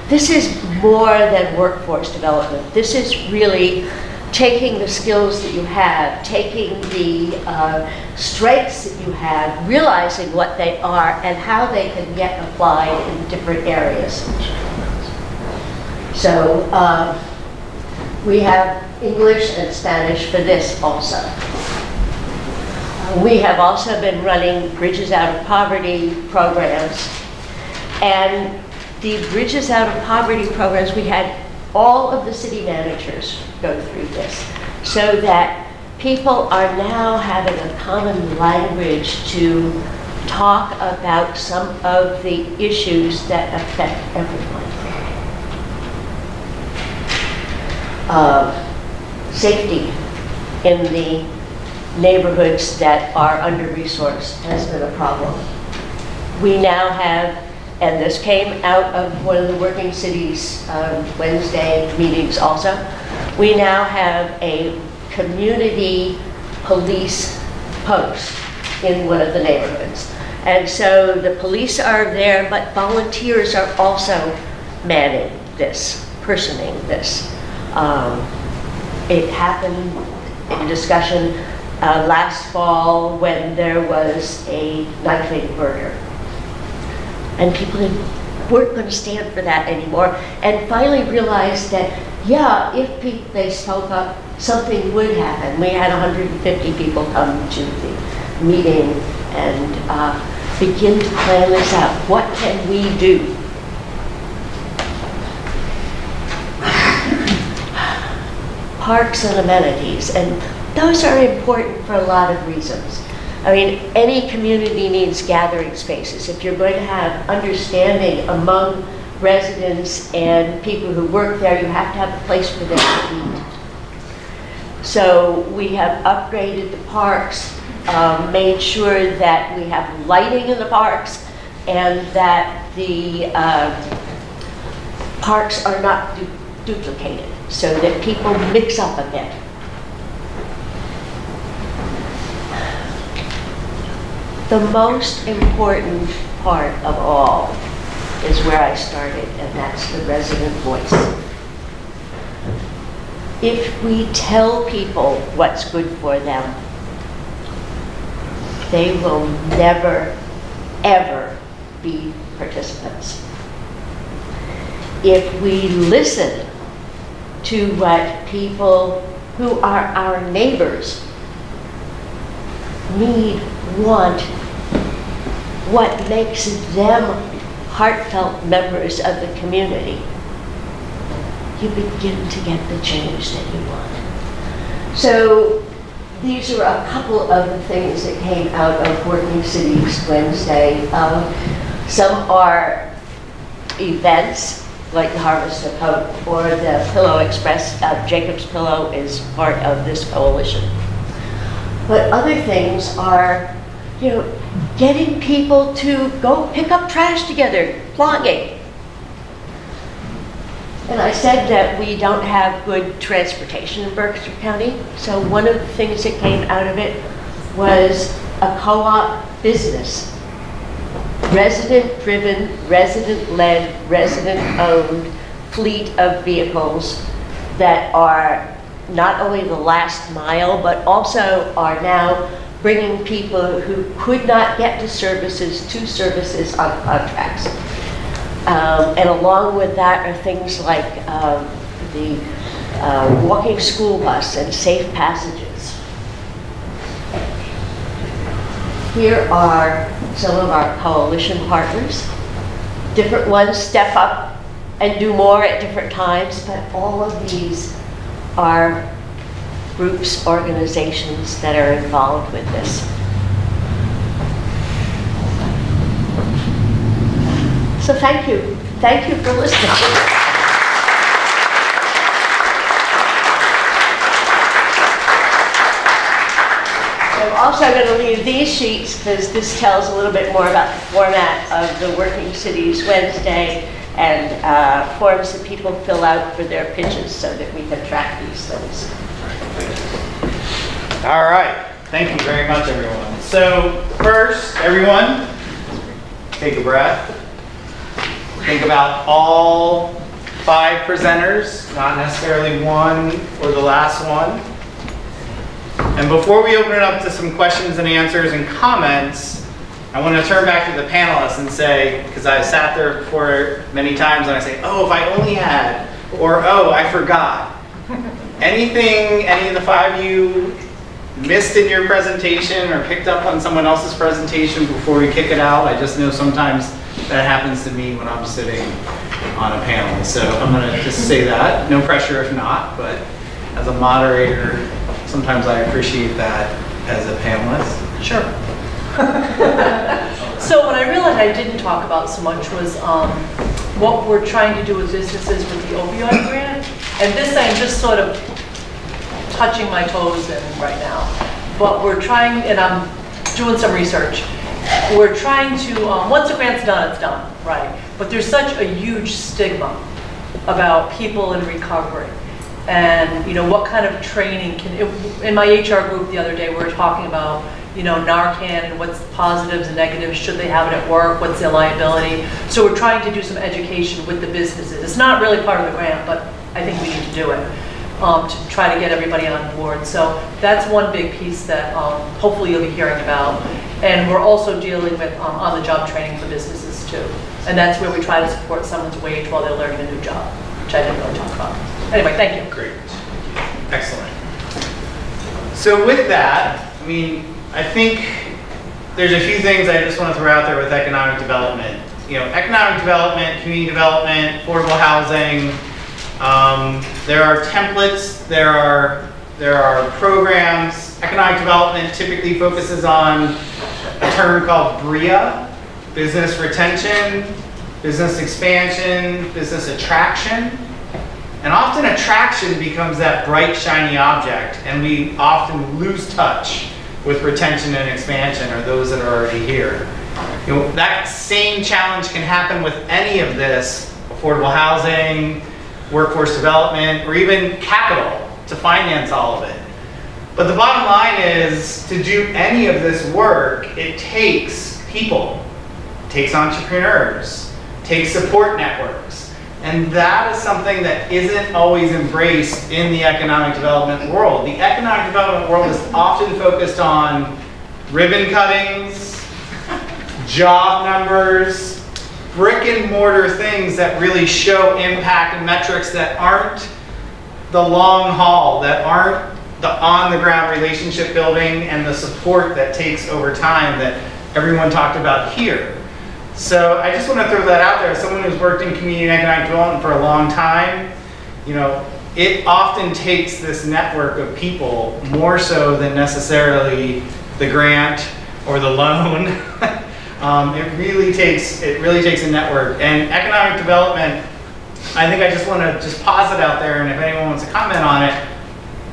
This is more than workforce development. This is really taking the skills that you have, taking the strengths that you have, realizing what they are and how they can get applied in different areas. So we have English and Spanish for this also. We have also been running Bridges Out of Poverty programs. And the Bridges Out of Poverty programs, we had all of the city managers go through this so that people are now having a common language to talk about some of the issues that affect everyone. Safety in the neighborhoods that are under-resourced has been a problem. We now have, and this came out of one of the Working Cities Wednesday meetings also, we now have a community police post in one of the neighborhoods. And so the police are there, but volunteers are also manning this, personing this. It happened in discussion last fall when there was a knifing murder. And people weren't going to stand for that anymore, and finally realized that, yeah, if they spoke up, something would happen. We had 150 people come to the meeting and begin to plan this out. What can we do? Parks and amenities, and those are important for a lot of reasons. I mean, any community needs gathering spaces. If you're going to have understanding among residents and people who work there, you have to have a place for them to eat. So we have upgraded the parks, made sure that we have lighting in the parks, and that the parks are not duplicated, so that people mix up a bit. The most important part of all is where I started, and that's the resident voice. If we tell people what's good for them, they will never, ever be participants. If we listen to what people who are our neighbors need, want, what makes them heartfelt members of the community, you begin to get the change that you want. So these are a couple of the things that came out of Working Cities Wednesday. Some are events like the Harvest of Hope or the Pillow Express. Jacob's Pillow is part of this coalition. But other things are, getting people to go pick up trash together, plugging. And I said that we don't have good transportation in Berkshire County, so one of the things that came out of it was a co-op business. Resident-driven, resident-led, resident-owned fleet of vehicles that are not only the last mile, but also are now bringing people who could not get to services on contracts. And along with that are things like the walking school bus and safe passages. Here are some of our coalition partners. Different ones step up and do more at different times, but all of these are groups, organizations that are involved with this. So thank you. Thank you for listening. I'm also going to leave these sheets because this tells a little bit more about the format of the Working Cities Wednesday and forms that people fill out for their pitches so that we can track these things. All right. Thank you very much, everyone. So first, everyone, take a breath. Think about all 5 presenters, not necessarily one or the last one. And before we open it up to some questions and answers and comments, I want to turn back to the panelists and say, because I sat there before many times and I say, oh, if I only had, or oh, I forgot. Anything any of the 5 of you missed in your presentation or picked up on someone else's presentation before we kick it out? I just know sometimes that happens to me when I'm sitting on a panel. So I'm going to just say that. No pressure if not, but as a moderator, sometimes I appreciate that as a panelist. Sure. So what I realized I didn't talk about so much was what we're trying to do with businesses with the opioid grant. And this I'm just sort of touching my toes in right now. But we're trying, and I'm doing some research. We're trying to, once the grant's done, it's done, right? But there's such a huge stigma about people in recovery. And, you know, what kind of training in my HR group the other day, we were talking about, you know, Narcan and what's the positives and negatives, should they have it at work, what's their liability. So we're trying to do some education with the businesses. It's not really part of the grant, but I think we need to do it to try to get everybody on board. So that's one big piece that hopefully you'll be hearing about. And we're also dealing with on-the-job training for businesses too. And that's where we try to support someone's wage while they're learning a new job, which I didn't really talk about. Anyway, thank you. Great. Excellent. So with that, I mean, I think there's a few things I just want to throw out there with economic development. You know, economic development, community development, affordable housing. There are templates. There are programs. Economic development typically focuses on a term called BREA, business retention, business expansion, business attraction. And often attraction becomes that bright, shiny object, and we often lose touch with retention and expansion, or those that are already here. You know, that same challenge can happen with any of this, affordable housing, workforce development, or even capital to finance all of it. But the bottom line is, to do any of this work, it takes people, it takes entrepreneurs, it takes support networks. And that is something that isn't always embraced in the economic development world. The economic development world is often focused on ribbon cuttings, job numbers, brick and mortar things that really show impact and metrics that aren't the long haul, that aren't the on-the-ground relationship building and the support that takes over time that everyone talked about here. So I just want to throw that out there. As someone who's worked in community and economic development for a long time, you know, it often takes this network of people more so than necessarily the grant or the loan. It really takes a network. And economic development, I think I just want to just pause it out there, and if anyone wants to comment on it,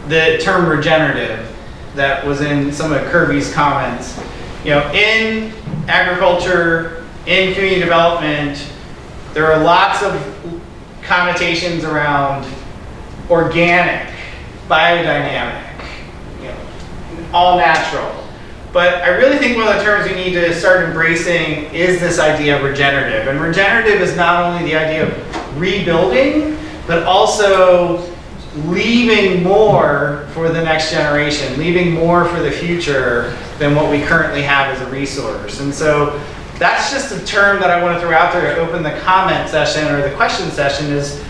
the term regenerative that was in some of Kirby's comments. You know, in agriculture, in community development, there are lots of connotations around organic, biodynamic, you know, all natural. But I really think one of the terms we need to start embracing is this idea of regenerative. And regenerative is not only the idea of rebuilding, but also leaving more for the next generation, leaving more for the future than what we currently have as a resource. And so that's just a term that I want to throw out there to open the comment session or the question session is,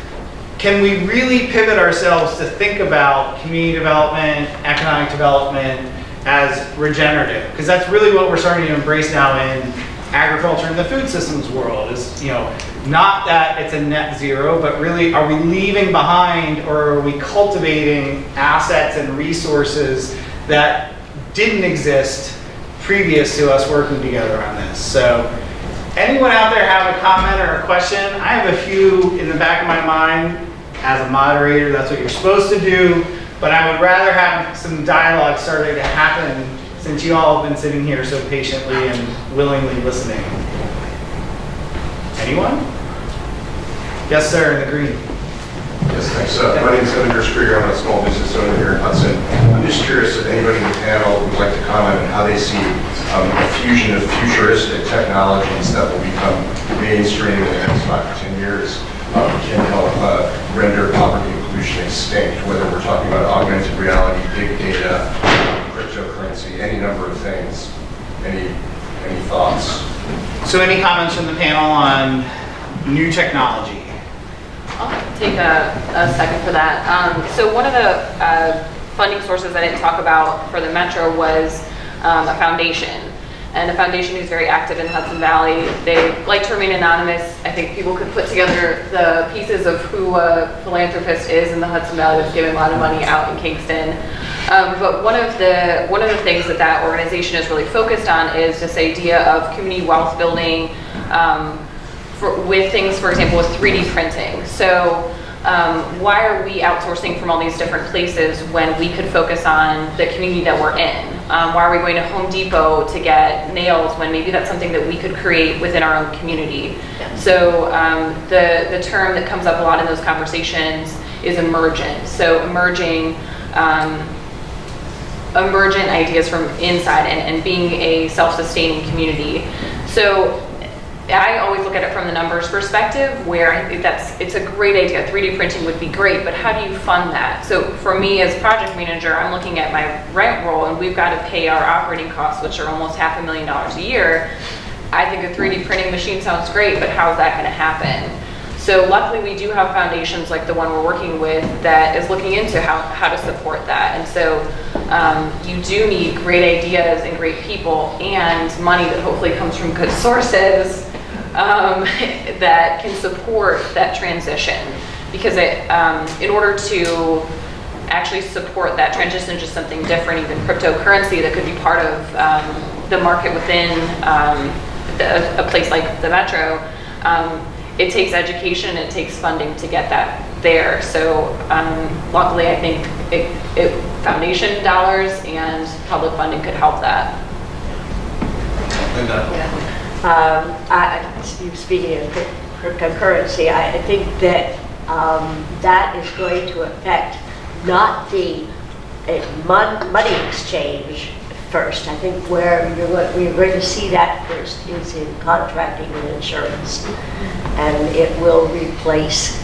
can we really pivot ourselves to think about community development, economic development as regenerative? Because that's really what we're starting to embrace now in agriculture and the food systems world is, you know, not that it's a net zero, but really are we leaving behind or are we cultivating assets and resources that didn't exist previous to us working together on this? So anyone out there have a comment or a question? I have a few in the back of my mind. As a moderator, that's what you're supposed to do, but I would rather have some dialogue starting to happen since you all have been sitting here so patiently and willingly listening? Anyone? Yes, sir, in the green. Yes, thanks. My name is Kendra. I'm a small business owner here in Hudson. I'm just curious if anybody in the panel would like to comment on how they see a fusion of futuristic technologies that will become mainstream in the next 5 to 10 years can help render poverty and pollution extinct, whether we're talking about augmented reality, big data, cryptocurrency, any number of things. Any thoughts? So any comments from the panel on new technology? I'll take a second for that. So one of the funding sources I didn't talk about for the Metro was a foundation. And a foundation who's very active in Hudson Valley. They like to remain anonymous. I think people could put together the pieces of who a philanthropist is in the Hudson Valley that's giving a lot of money out in Kingston. But one of the things that organization is really focused on is this idea of community wealth building with things, for example, with 3D printing. So why are we outsourcing from all these different places when we could focus on the community that we're in? Why are we going to Home Depot to get nails when maybe that's something that we could create within our own community? Yeah. So the term that comes up a lot in those conversations is emergent. So emergent ideas from inside and being a self-sustaining community. So I always look at it from the numbers perspective, where it's a great idea. 3D printing would be great, but how do you fund that? So for me as project manager, I'm looking at my rent roll, and we've got to pay our operating costs, which are almost $500,000 a year. I think a 3D printing machine sounds great, but how is that going to happen? So luckily we do have foundations like the one we're working with that is looking into how to support that. And so you do need great ideas and great people and money that hopefully comes from good sources that can support that transition. Because in order to actually support that transition to just something different, even cryptocurrency that could be part of the market within a place like the Metro, it takes education, it takes funding to get that there. So luckily I think foundation dollars and public funding could help that. Linda? Speaking of cryptocurrency, I think that that is going to affect not the money exchange first. I think where we're going to see that first is in contracting and insurance. And it will replace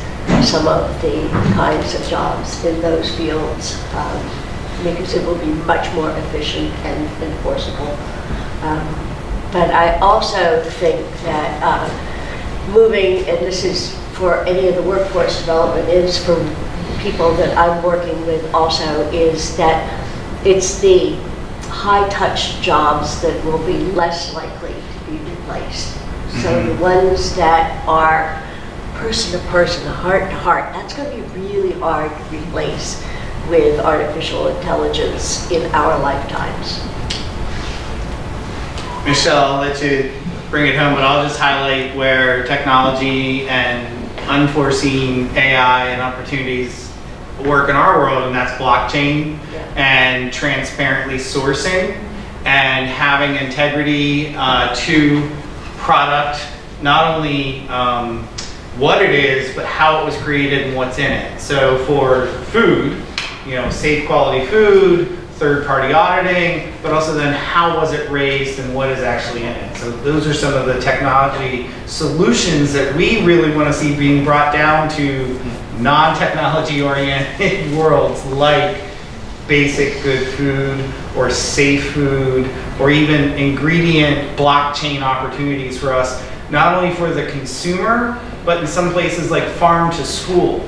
some of the kinds of jobs in those fields because it will be much more efficient and enforceable. But I also think that moving, and this is for any of the workforce development, is for people that I'm working with also, is that it's the high-touch jobs that will be less likely to be replaced. So the ones that are person to person, heart to heart, that's going to be really hard to replace with artificial intelligence in our lifetimes. Michelle, I'll let you bring it home, but I'll just highlight where technology and unforeseen AI and opportunities work in our world, and that's blockchain and transparently sourcing and having integrity to product, not only what it is, but how it was created and what's in it. So for food, safe quality food, third-party auditing, but also then how was it raised and what is actually in it. So those are some of the technology solutions that we really want to see being brought down to non-technology oriented worlds, like basic good food or safe food, or even ingredient blockchain opportunities for us, not only for the consumer, but in some places like farm to school,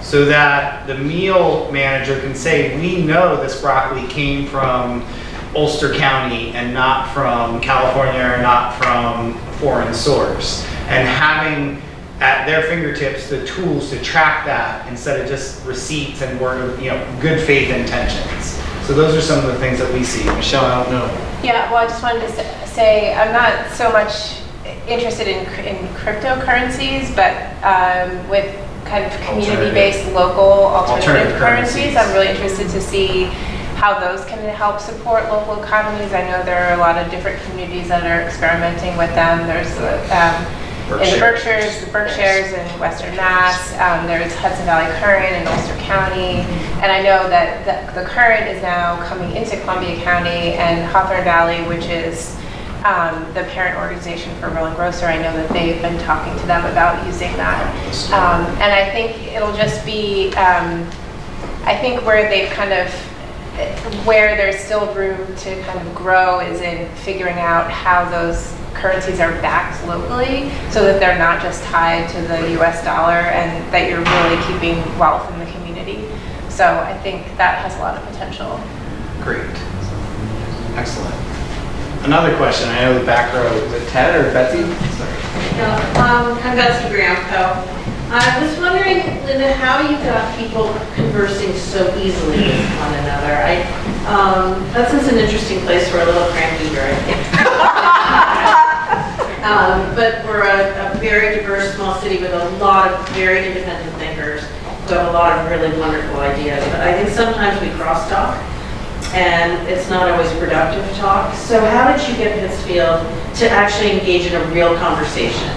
so that the meal manager can say, we know this broccoli came from Ulster County and not from California or not from a foreign source. And having at their fingertips the tools to track that instead of just receipts and good faith intentions. So those are some of the things that we see. Michelle, I don't know. Yeah, well, I just wanted to say I'm not so much interested in cryptocurrencies, but with kind of community-based local alternative currencies, I'm really interested to see how those can help support local economies. I know there are a lot of different communities that are experimenting with them. There's in the Berkshires in Western Mass. There's Hudson Valley Current in Ulster County. And I know that the Current is now coming into Columbia County, and Hawthorne Valley, which is the parent organization for Erling Grocer, I know that they've been talking to them about using that. And I think it'll just be, I think where they've kind of, where there's still room to kind of grow is in figuring out how those currencies are backed locally so that they're not just tied to the US dollar and that you're really keeping wealth in the community. So I think that has a lot of potential. Great. Excellent. Another question. I know the back row. Is it Ted or Betsy? Sorry. I'm Betsy Gramco. I was wondering, Linda, how you got people conversing so easily with one another. Hudson's an interesting place for a little cramped eater, I think. But we're a very diverse small city with a lot of very independent thinkers who have a lot of really wonderful ideas. But I think sometimes we crosstalk, and it's not always productive talk. So how did you get Pittsfield to actually engage in a real conversation?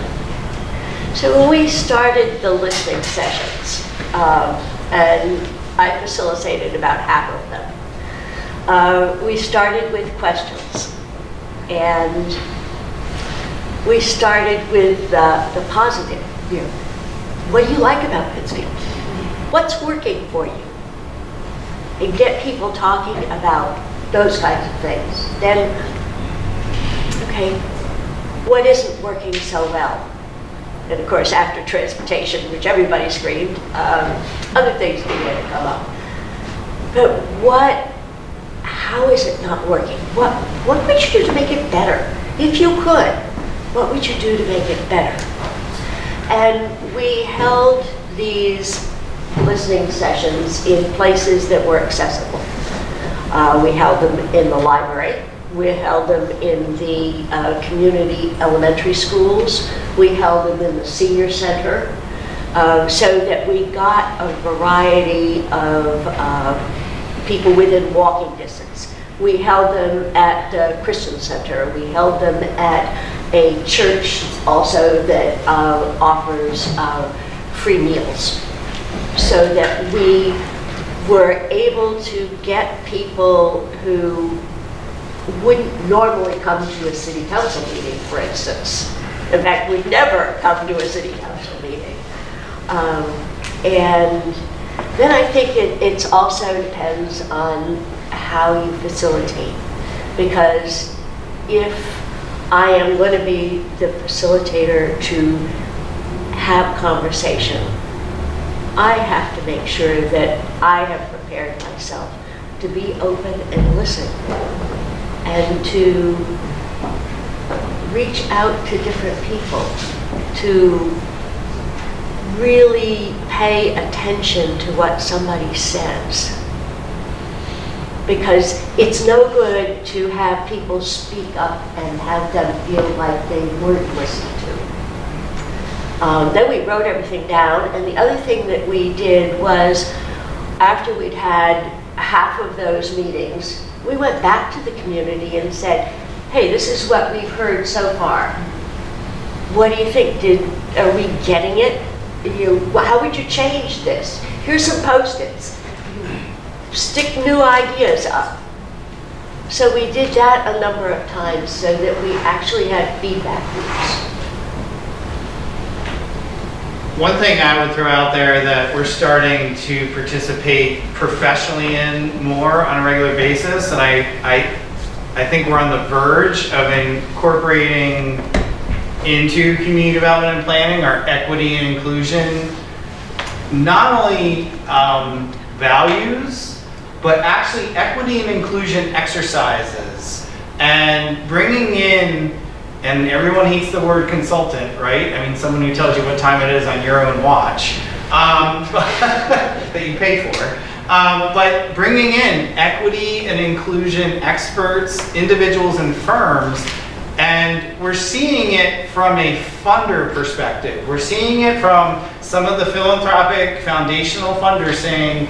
So when we started the listening sessions, and I facilitated about half of them, we started with questions. And we started with the positive. What do you like about Pittsfield? What's working for you? And get people talking about those kinds of things. Then, okay, what isn't working so well? And of course, after transportation, which everybody screamed, other things began to come up. But how is it not working? What would you do to make it better? If you could, what would you do to make it better? And we held these listening sessions in places that were accessible. We held them in the library. We held them in the community elementary schools. We held them in the senior center, so that we got a variety of people within walking distance. We held them at the Christian Center. We held them at a church also that offers free meals, so that we were able to get people who wouldn't normally come to a city council meeting, for instance. In fact, would never come to a city council meeting. And then I think it also depends on how you facilitate. Because if I am going to be the facilitator to have conversation, I have to make sure that I have prepared myself to be open and listen, and to reach out to different people, to really pay attention to what somebody says. Because it's no good to have people speak up and have them feel like they weren't listened to. Then we wrote everything down, and the other thing that we did was, after we'd had half of those meetings, we went back to the community and said, hey, this is what we've heard so far. What do you think? Are we getting it? How would you change this? Here's some Post-its. Stick new ideas up. So we did that a number of times so that we actually had feedback loops. One thing I would throw out there that we're starting to participate professionally in more on a regular basis, and I think we're on the verge of incorporating into community development and planning our equity and inclusion, not only values, but actually equity and inclusion exercises, and bringing in, and everyone hates the word consultant, right? I mean, someone who tells you what time it is on your own watch, that you pay for. But bringing in equity and inclusion experts, individuals and firms, and we're seeing it from a funder perspective. We're seeing it from some of the philanthropic foundational funders saying,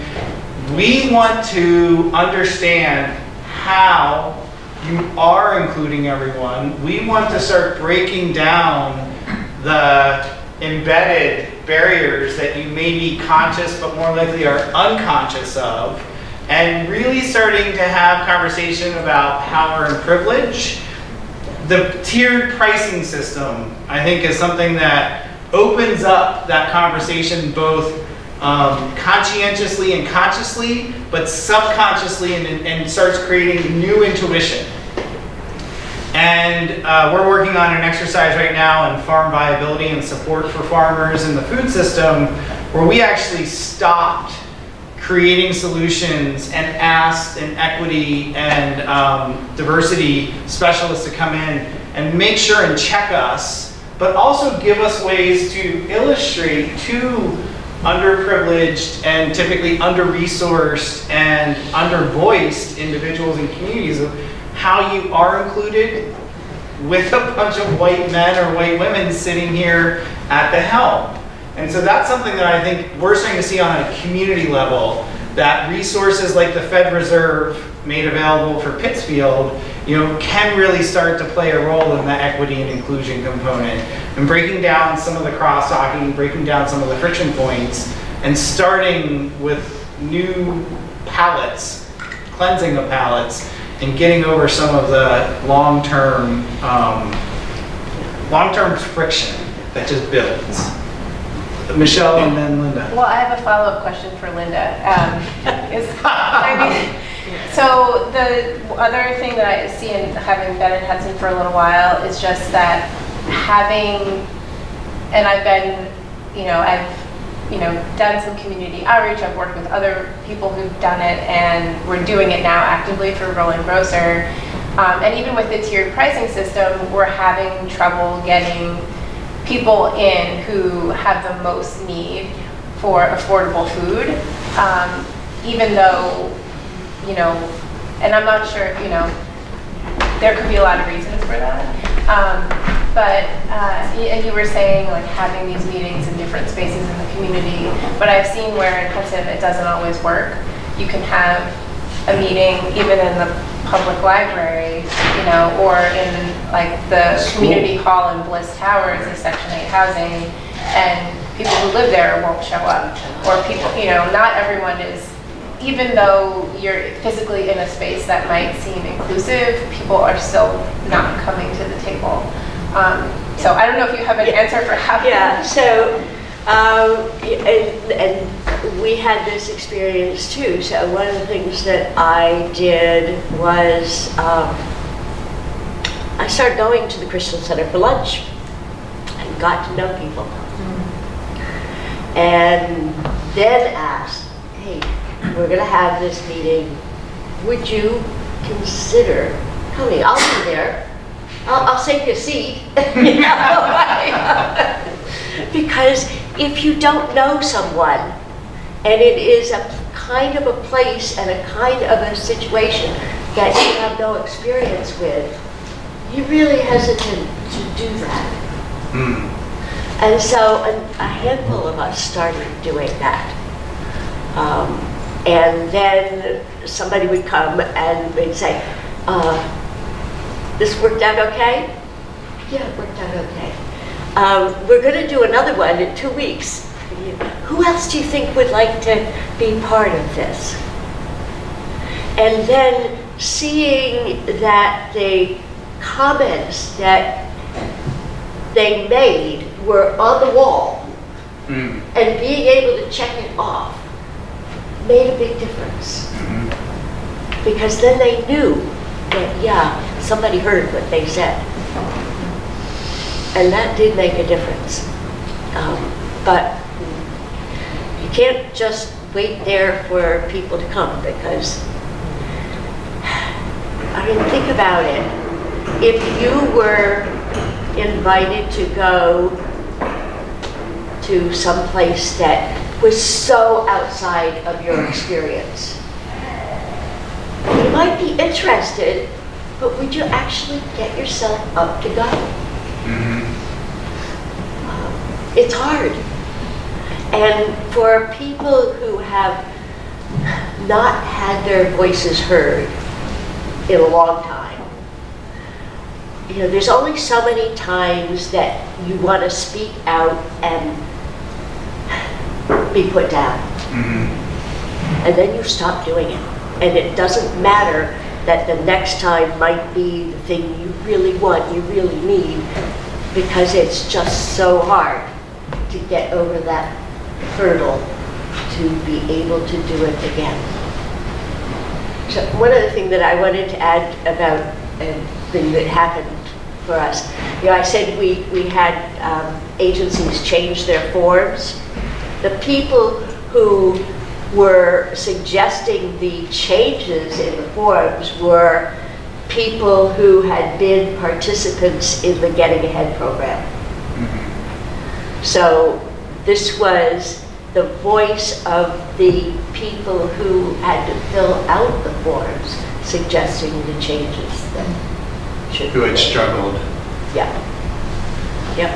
We want to understand how you are including everyone. We want to start breaking down the embedded barriers that you may be conscious but more likely are unconscious of, and really starting to have conversation about power and privilege. The tiered pricing system, I think, is something that opens up that conversation both conscientiously and consciously, but subconsciously, and starts creating new intuition. And we're working on an exercise right now on farm viability and support for farmers in the food system, where we actually stopped creating solutions and asked an equity and diversity specialists to come in and make sure and check us, but also give us ways to illustrate to underprivileged and typically under-resourced and under-voiced individuals and communities of how you are included with a bunch of white men or white women sitting here at the helm. And so that's something that I think we're starting to see on a community level, that resources like the Fed Reserve made available for Pittsfield, can really start to play a role in the equity and inclusion component, and breaking down some of the cross-talking, breaking down some of the friction points, and starting with new palettes, cleansing of palettes, and getting over some of the long-term friction that just builds. Michelle and then Linda. Well, I have a follow-up question for Linda. So the other thing that I see in having been in Hudson for a little while is just that and I've been, I've done some community outreach. I've worked with other people who've done it, and we're doing it now actively for Rolling Grocer. And even with the tiered pricing system, we're having trouble getting people in who have the most need for affordable food, even though, and I'm not sure, there could be a lot of reasons for that. And you were saying like having these meetings in different spaces in the community, but I've seen where in Hudson it doesn't always work. You can have a meeting even in the public library, or in like the community hall in Bliss Towers, the Section 8 housing, and people who live there won't show up. Or people, not everyone is, even though you're physically in a space that might seem inclusive, people are still not coming to the table. So I don't know if you have an answer for how. Yeah, so, and we had this experience too. So one of the things that I did was I started going to the Christian Center for lunch and got to know people. And then asked, hey, we're going to have this meeting. Would you consider coming? I'll be there. I'll save you a seat. Because if you don't know someone, and it is a kind of a place and a kind of a situation that you have no experience with, you're really hesitant to do that. And so a handful of us started doing that. And then somebody would come and they'd say, this worked out okay? Yeah, it worked out okay. We're going to do another one in 2 weeks. Who else do you think would like to be part of this? And then seeing that the comments that they made were on the wall and being able to check it off made a big difference. Because then they knew that, yeah, somebody heard what they said. And that did make a difference. But you can't just wait there for people to come, because, I mean, think about it. If you were invited to go to some place that was so outside of your experience, you might be interested, but would you actually get yourself up to go? It's hard. And for people who have not had their voices heard in a long time. You know, there's only so many times that you want to speak out and be put down. And then you stop doing it. And it doesn't matter that the next time might be the thing you really want, you really need, because it's just so hard to get over that hurdle to be able to do it again. So one other thing that I wanted to add about a thing that happened for us, you know, I said we had agencies change their forms. The people who were suggesting the changes in the forms were people who had been participants in the Getting Ahead program. So this was the voice of the people who had to fill out the forms suggesting the changes that should be Who had made. struggled. Yeah. Yep.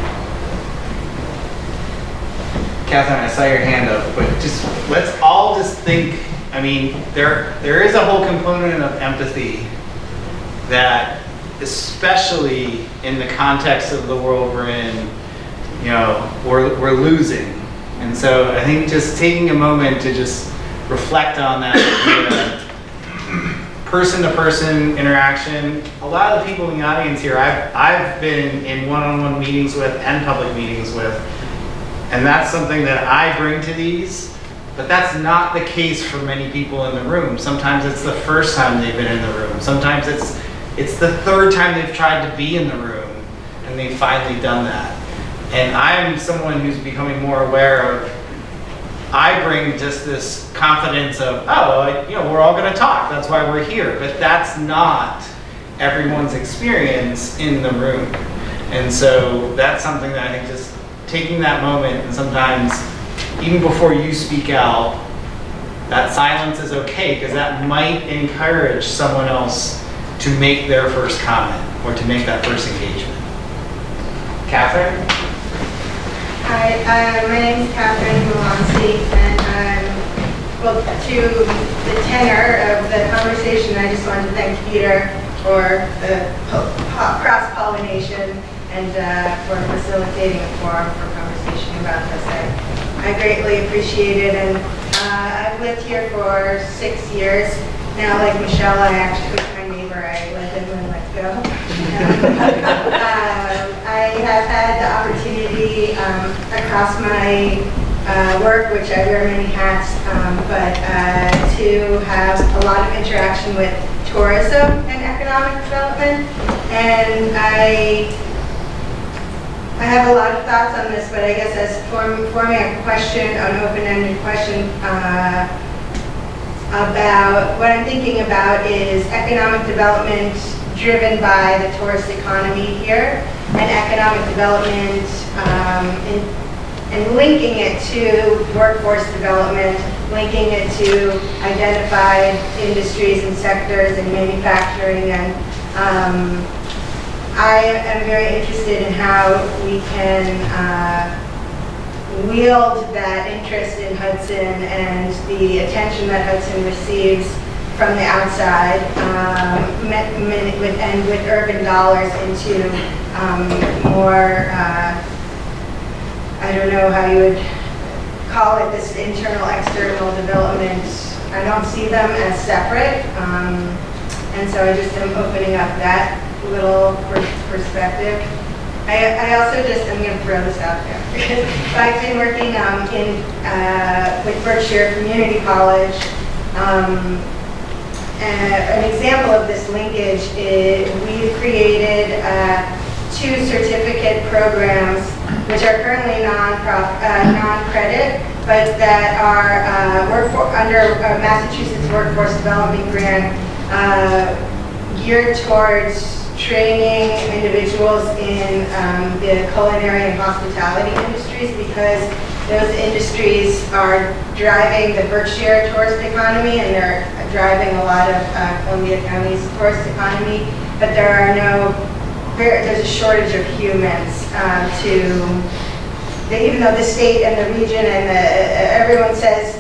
Catherine, I saw your hand up, but just, let's all just think, I mean, there is a whole component of empathy that, especially in the context of the world we're in, you know, we're losing. And so I think just taking a moment to just reflect on that person-to-person interaction. A lot of the people in the audience here, I've been in one-on-one meetings with and public meetings with, and that's something that I bring to these, but that's not the case for many people in the room. Sometimes it's the first time they've been in the room. Sometimes it's the third time they've tried to be in the room, and they've finally done that. And I'm someone who's becoming more aware of, I bring just this confidence of, oh, you know, we're all going to talk. That's why we're here. But that's not everyone's experience in the room. And so that's something that I think just taking that moment, and sometimes even before you speak out, that silence is okay, because that might encourage someone else to make their first comment or to make that first engagement. Catherine? Hi, my name is Catherine Melancy, and well, to the tenor of the conversation, I just wanted to thank Peter for the cross-pollination and for facilitating a forum for conversation about this. I greatly appreciate it, and I've lived here for 6 years. Now, like Michelle, I actually was my neighbor. I let him and let go. I have had the opportunity across my work, which I wear many hats, but to have a lot of interaction with tourism and economic development. And I have a lot of thoughts on this, but I guess as forming a question, an open-ended question about what I'm thinking about is economic development driven by the tourist economy here, and economic development and linking it to workforce development, linking it to identified industries and sectors and manufacturing. And I am very interested in how we can wield that interest in Hudson and the attention that Hudson receives from the outside, and with urban dollars into more, I don't know how you would call it, this internal, external development. I don't see them as separate, and so I just am opening up that little perspective. I also I'm going to throw this out there, because I've been working with Berkshire Community College. An example of this linkage is we've created 2 certificate programs, which are currently non-credit, but that are under a Massachusetts Workforce Development Grant, geared towards training individuals in the culinary and hospitality industries, because those industries are driving the Berkshire tourist economy, and they're driving a lot of Columbia County's tourist economy, but there's a shortage of humans even though the state and the region and everyone says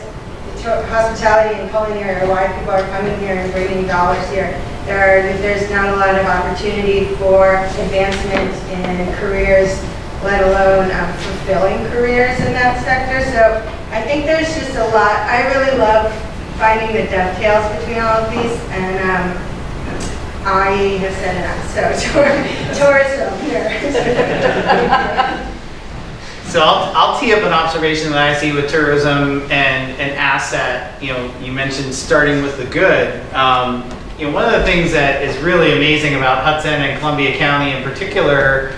hospitality and culinary are why people are coming here and bringing dollars here. There's not a lot of opportunity for advancement in careers, let alone fulfilling careers in that sector. So I think there's just a lot. I really love finding the dovetails between all of these, and I have said enough. So tourism here. So I'll tee up an observation that I see with tourism and an asset. You know, you mentioned starting with the good. You know, one of the things that is really amazing about Hudson and Columbia County in particular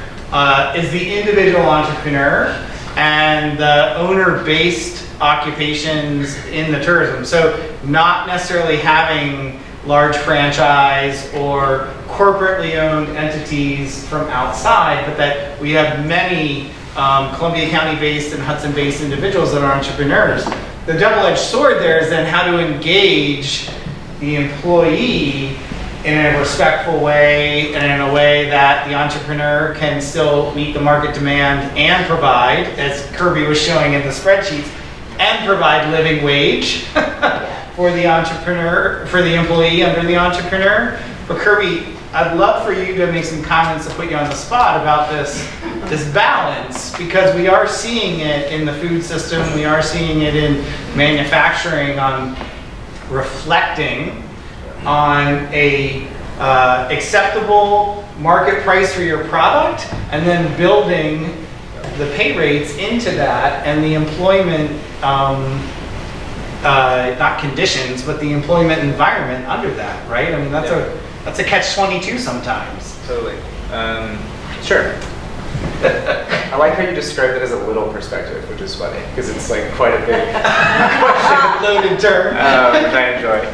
is the individual entrepreneur and the owner-based occupations in the tourism. So not necessarily having large franchise or corporately owned entities from outside, but that we have many Columbia County-based and Hudson-based individuals that are entrepreneurs. The double-edged sword there is then how to engage the employee in a respectful way and in a way that the entrepreneur can still meet the market demand and provide, as Kirby was showing in the spreadsheets, and provide living wage for the entrepreneur, for the employee under the entrepreneur. But Kirby, I'd love for you to make some comments to put you on the spot about this balance, because we are seeing it in the food system, we are seeing it in manufacturing, on reflecting on a acceptable market price for your product, and then building the pay rates into that and the employment, not conditions, but the employment environment under that, right? I mean, that's a catch-22 sometimes. Totally. Sure. I like how you described it as a little perspective, which is funny, because it's like quite a big loaded term. Which I enjoy.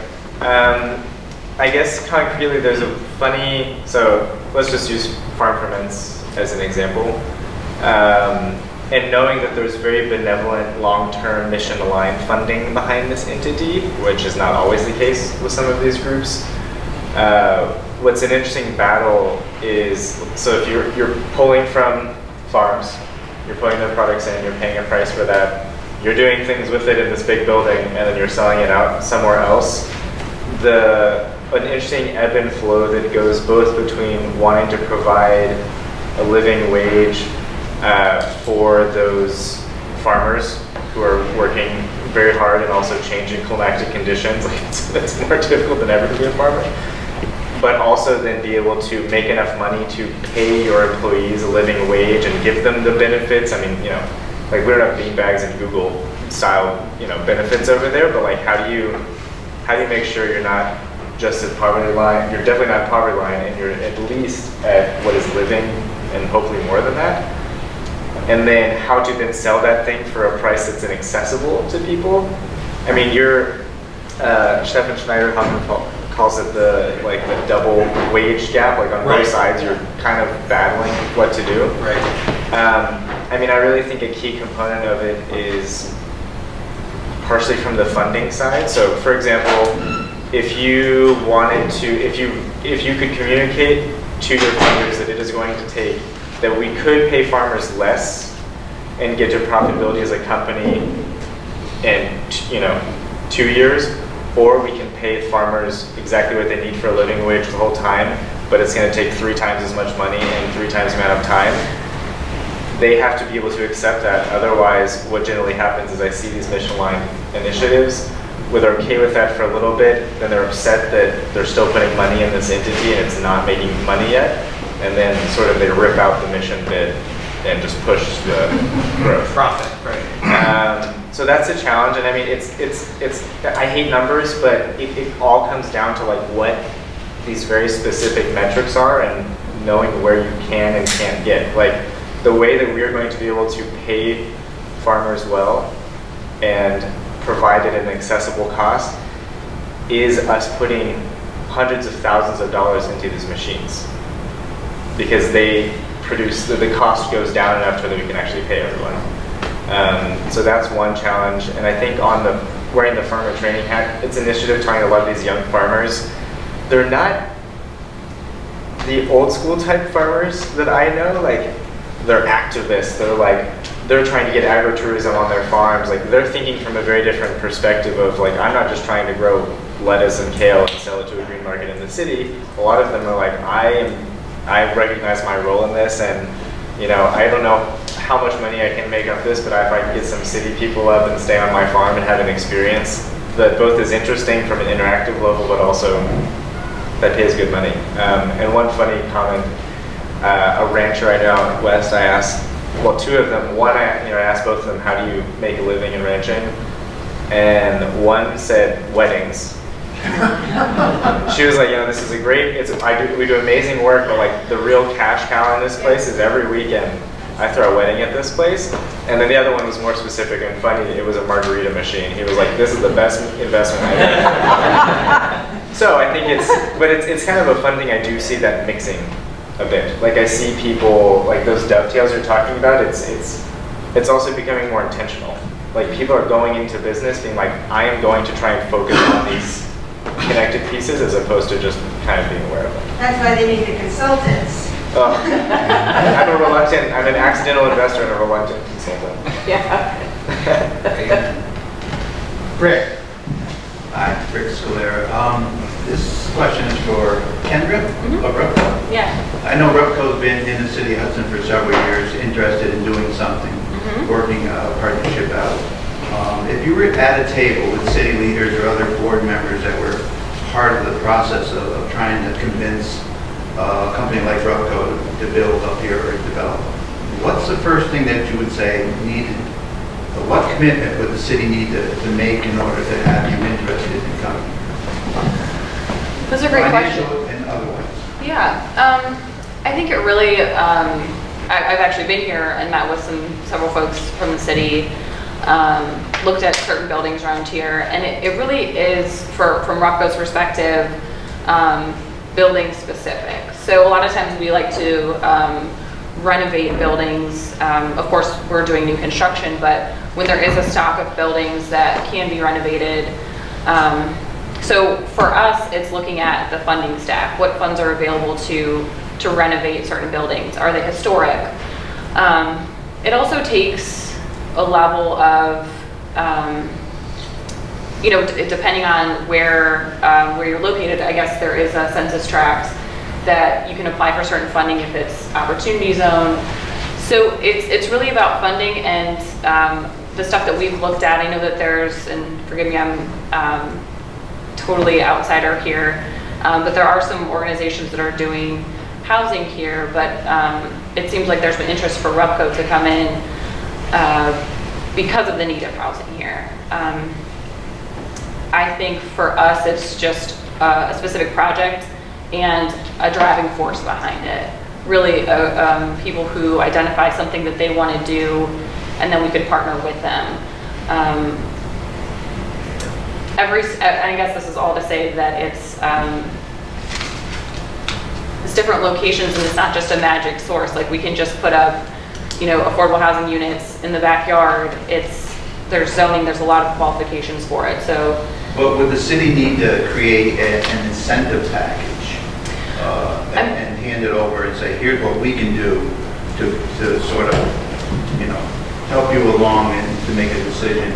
I guess concretely there's a funny, so let's just use farm ferments as an example. And knowing that there's very benevolent, long-term, mission-aligned funding behind this entity, which is not always the case with some of these groups. What's an interesting battle is, so if you're pulling from farms, you're putting their products in, you're paying a price for that, you're doing things with it in this big building, and then you're selling it out somewhere else. An interesting ebb and flow that goes both between wanting to provide a living wage for those farmers who are working very hard and also changing climatic conditions. Like it's more difficult than ever to be a farmer. But also then be able to make enough money to pay your employees a living wage and give them the benefits. I mean, like we don't have beanbags and Google style, benefits over there, but like how do you make sure you're not just at poverty line, you're definitely not poverty line, and you're at least at what is living and hopefully more than that. And then how to then sell that thing for a price that's inaccessible to people. I mean, Stefan Schneider calls it the double wage gap, like on both sides, you're kind of battling what to do. Right. I mean, I really think a key component of it is partially from the funding side. So for example, if you could communicate to your funders that it is going to take, that we could pay farmers less and get to profitability as a company in 2 years, or we can pay farmers exactly what they need for a living wage the whole time, but it's going to take 3 times as much money and 3 times the amount of time. They have to be able to accept that. Otherwise, what generally happens is I see these mission-aligned initiatives where they're okay with that for a little bit, then they're upset that they're still putting money in this entity and it's not making money yet, and then sort of they rip out the mission bit and just push the growth. Profit, right. So that's a challenge, and I mean, it's I hate numbers, but it all comes down to like what these very specific metrics are and knowing where you can and can't get. Like the way that we're going to be able to pay farmers well and provide it at an accessible cost is us putting hundreds of thousands of dollars into these machines, because they produce, the cost goes down enough so that we can actually pay everyone. So that's one challenge. And I think on the wearing the farmer training hat, it's an initiative talking to a lot of these young farmers. They're not the old school type farmers that I know, like they're activists. They're like, they're trying to get agritourism on their farms. Like they're thinking from a very different perspective of like, I'm not just trying to grow lettuce and kale and sell it to a green market in the city. A lot of them are like, I recognize my role in this, and you know, I don't know how much money I can make off this, but if I can get some city people up and stay on my farm and have an experience that both is interesting from an interactive level, but also that pays good money. And one funny comment, a rancher I know out west, I asked, well, two of them, one I asked both of them, how do you make a living in ranching? And one said, weddings. She was like, you know, this is a great, we do amazing work, but like the real cash cow in this place is every weekend I throw a wedding at this place. And then the other one was more specific and funny. It was a margarita machine. He was like, this is the best investment I've ever made. So I think it's kind of a fun thing. I do see that mixing a bit. Like I see people, like those dovetails you're talking about, it's also becoming more intentional. Like people are going into business being like, I am going to try and focus on these connected pieces as opposed to just kind of being aware of them. That's why they need the consultants. I'm an accidental investor and a reluctant consultant. Yeah. Rick. Hi, Rick Scalera. This question is for Kendra of RUPCO. Yeah. I know RUPCO's been in the city of Hudson for several years, interested in doing something, working a partnership out. If you were at a table with city leaders or other board members that were part of the process of trying to convince a company like RUPCO to build up here or develop, what's the first thing that you would say needed? What commitment would the city need to make in order to have you interested in coming? That's a great question. Financial and otherwise. Yeah, I think it really, I've actually been here and met with several folks from the city, looked at certain buildings around here, and it really is, from RUPCO's perspective, building specific. So a lot of times we like to renovate buildings. Of course, we're doing new construction, but when there is a stock of buildings that can be renovated, so for us, it's looking at the funding stack. What funds are available to renovate certain buildings? Are they historic? It also takes a level of, depending on where you're located, I guess there is a census tract that you can apply for certain funding if it's opportunity zone. So it's really about funding and the stuff that we've looked at. I know that there's, and forgive me, I'm totally outsider here, but there are some organizations that are doing housing here, but it seems like there's been interest for RUPCO to come in because of the need of housing here. I think for us, it's just a specific project and a driving force behind it. Really, people who identify something that they want to do, and then we could partner with them. I guess this is all to say that it's different locations, and it's not just a magic source. Like we can just put up, affordable housing units in the backyard. There's zoning. There's a lot of qualifications for it. So, but would the city need to create an incentive package and hand it over and say, here's what we can do to sort of, help you along and to make a decision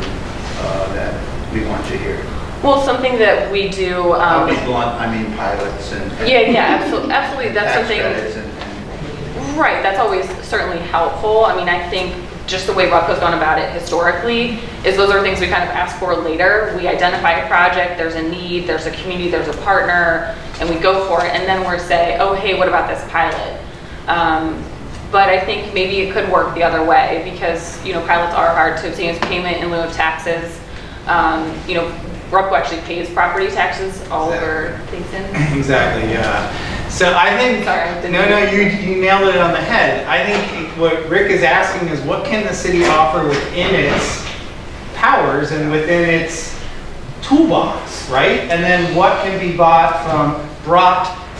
that we want you here? Well, something that we do. I'll be blunt. I mean, pilots and absolutely. That's something. Right. That's always certainly helpful. I mean, I think just the way RUPCO's gone about it historically is those are things we kind of ask for later. We identify a project, there's a need, there's a community, there's a partner, and we go for it, and then we're say, oh, hey, what about this pilot? But I think maybe it could work the other way because, pilots are hard to obtain as payment in lieu of taxes. RUPCO actually pays property taxes all over Boutin. Exactly, yeah. So I think, you nailed it on the head. I think what Rick is asking is what can the city offer within its powers and within its toolbox, right? And then what can be brought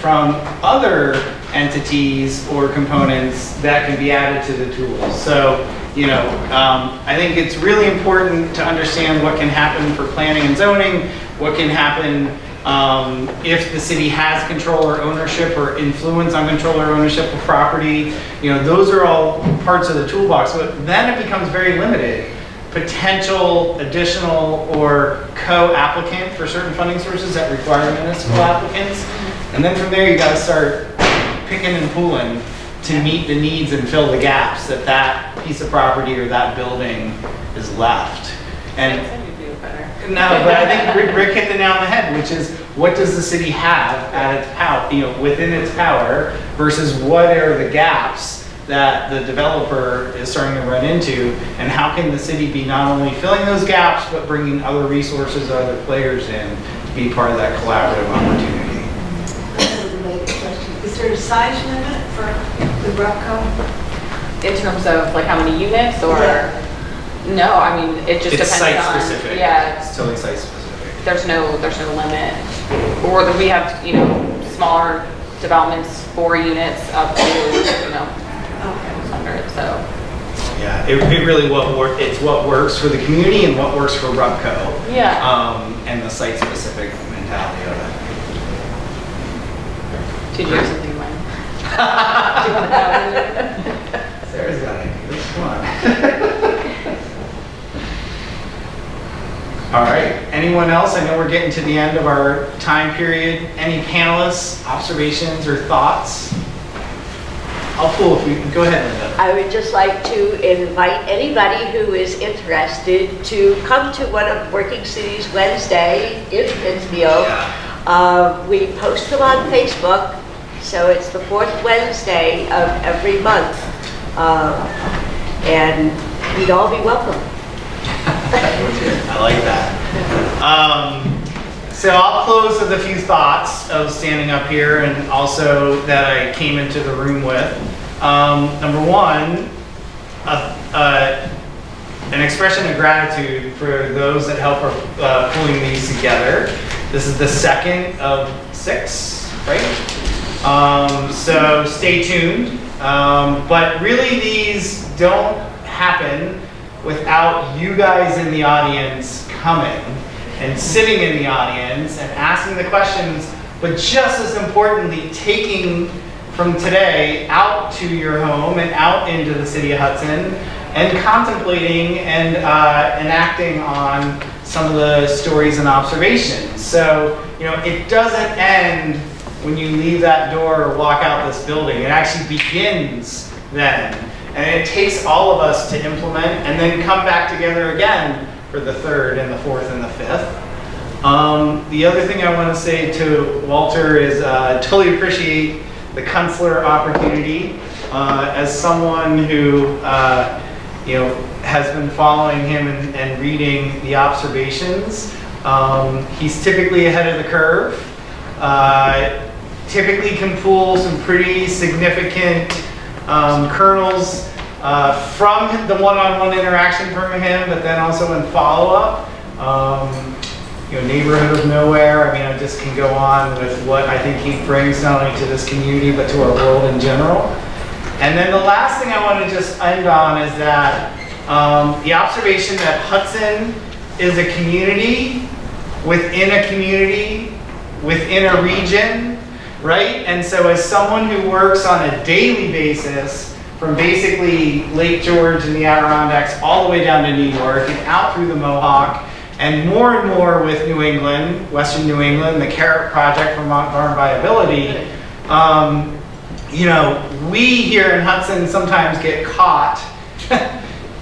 from other entities or components that can be added to the tools. So, I think it's really important to understand what can happen for planning and zoning, what can happen if the city has control or ownership or influence on control or ownership of property. Those are all parts of the toolbox, but then it becomes very limited. Potential additional or co-applicant for certain funding sources that require municipal applicants. And then from there, you got to start picking and pulling to meet the needs and fill the gaps that piece of property or that building is left. And no, but I think Rick hit the nail on the head, which is what does the city have at its power, within its power, versus what are the gaps that the developer is starting to run into, and how can the city be not only filling those gaps, but bringing other resources, other players in to be part of that collaborative opportunity. That's a related question. Is there a size limit for the RUPCO? In terms of like how many units or? Yeah. No, I mean, it just It's depends site on. specific. Yeah. It's totally site specific. There's no limit. Or we have, smaller developments, 4 units up to, 100, so. Yeah, it really it's what works for the community and what works for RUPCO. Yeah. And the site specific mentality of it. Did you have something in mind? Do you want to know? Sarah's got ideas. Come on. All right. Anyone else? I know we're getting to the end of our time period. Any panelists, observations, or thoughts? I'll pull if we can. Go ahead, Linda. I would just like to invite anybody who is interested to come to one of Working Cities Wednesday in Pittsfield. We post them on Facebook, so it's the 4th Wednesday of every month. And you'd all be welcome. I like that. So I'll close with a few thoughts of standing up here and also that I came into the room with. Number one, an expression of gratitude for those that help pulling these together. This is the 2nd of 6, right? So stay tuned. But really these don't happen without you guys in the audience coming and sitting in the audience and asking the questions, but just as importantly, taking from today out to your home and out into the city of Hudson and contemplating and enacting on some of the stories and observations. So, it doesn't end when you leave that door or walk out this building. It actually begins then. And it takes all of us to implement and then come back together again for the 3rd and the 4th and the 5th. The other thing I want to say to Walter is totally appreciate the Kunstler opportunity. As someone who has been following him and reading the observations, he's typically ahead of the curve. Typically can pull some pretty significant kernels from the one-on-one interaction from him, but then also in follow-up. Neighborhood of nowhere. I just can go on with what I think he brings not only to this community, but to our world in general. And then the last thing I want to just end on is that the observation that Hudson is a community within a community, within a region, right? And so as someone who works on a daily basis from basically Lake George and the Adirondacks all the way down to New York and out through the Mohawk, and more with New England, Western New England, the Carrot Project for Mont Farm Viability, we here in Hudson sometimes get caught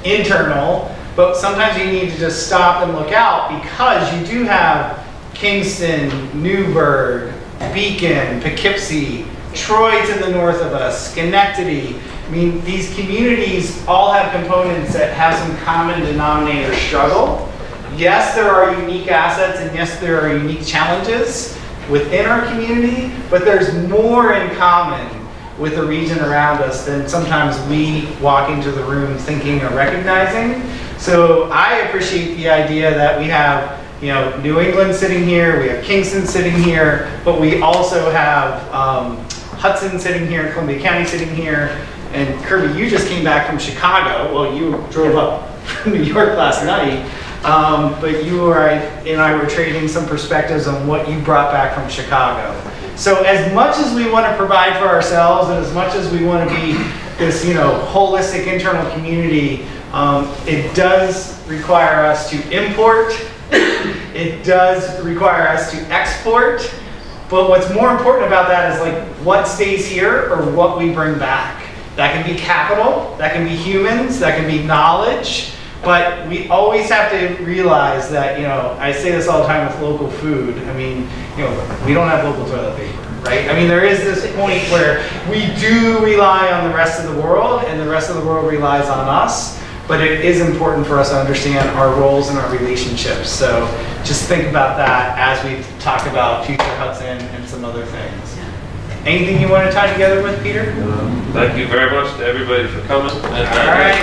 internal, but sometimes you need to just stop and look out because you do have Kingston, Newburgh, Beacon, Poughkeepsie, Troy to the north of us, Schenectady. These communities all have components that have some common denominator struggle. Yes, there are unique assets and yes, there are unique challenges within our community, but there's more in common with the region around us than sometimes we walk into the room thinking or recognizing. So I appreciate the idea that we have New England sitting here, we have Kingston sitting here, but we also have Hudson sitting here, Columbia County sitting here, and Kirby, you just came back from Chicago. Well, you drove up from New York last night. but you and I were trading some perspectives on what you brought back from Chicago. So as much as we want to provide for ourselves and as much as we want to be this, holistic internal community, it does require us to import. It does require us to export. But what's more important about that is like what stays here or what we bring back. That can be capital, that can be humans, that can be knowledge. But we always have to realize that, I say this all the time with local food. I mean, we don't have local toilet paper, right? I mean, there is this point where we do rely on the rest of the world and the rest of the world relies on us. But it is important for us to understand our roles and our relationships. So just think about that as we talk about Future Hudson and some other things. Anything you want to tie together with, Peter? Thank you very much to everybody for coming. All right.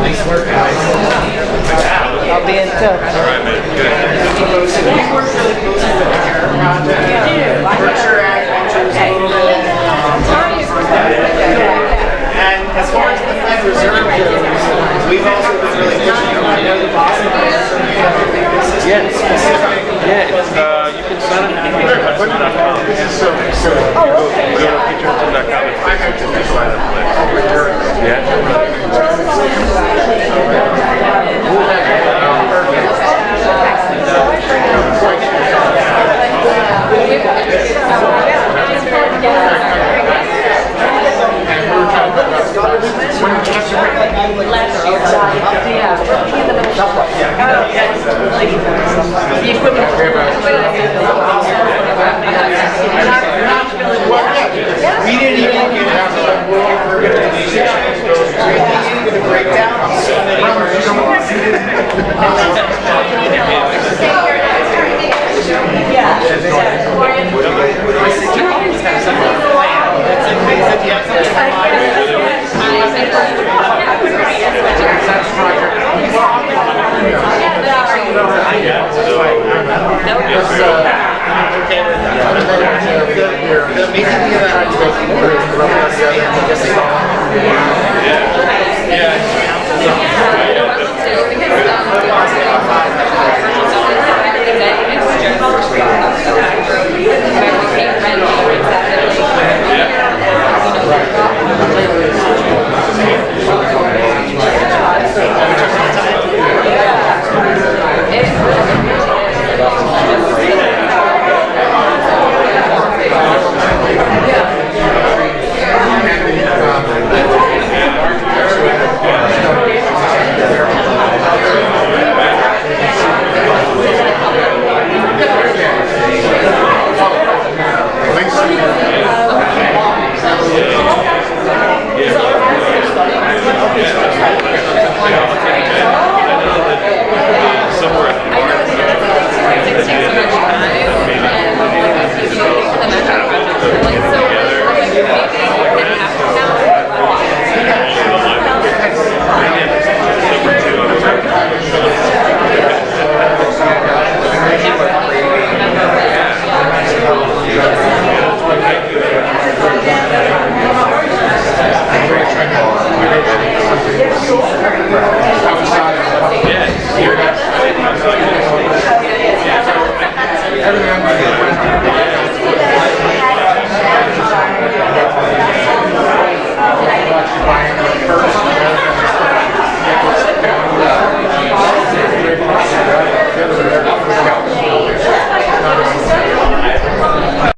Nice work, guys. I'll be in touch. All right, man. Good. We work really closely with our project. Berkshire Ag Ventures a little bit. And as far as the Fed Reserve goes, we've also been really pushing on the Boston. Yeah, you can sign up at futurehudson.com. Oh, okay. Go to futurehudson.com and sign up. Yeah.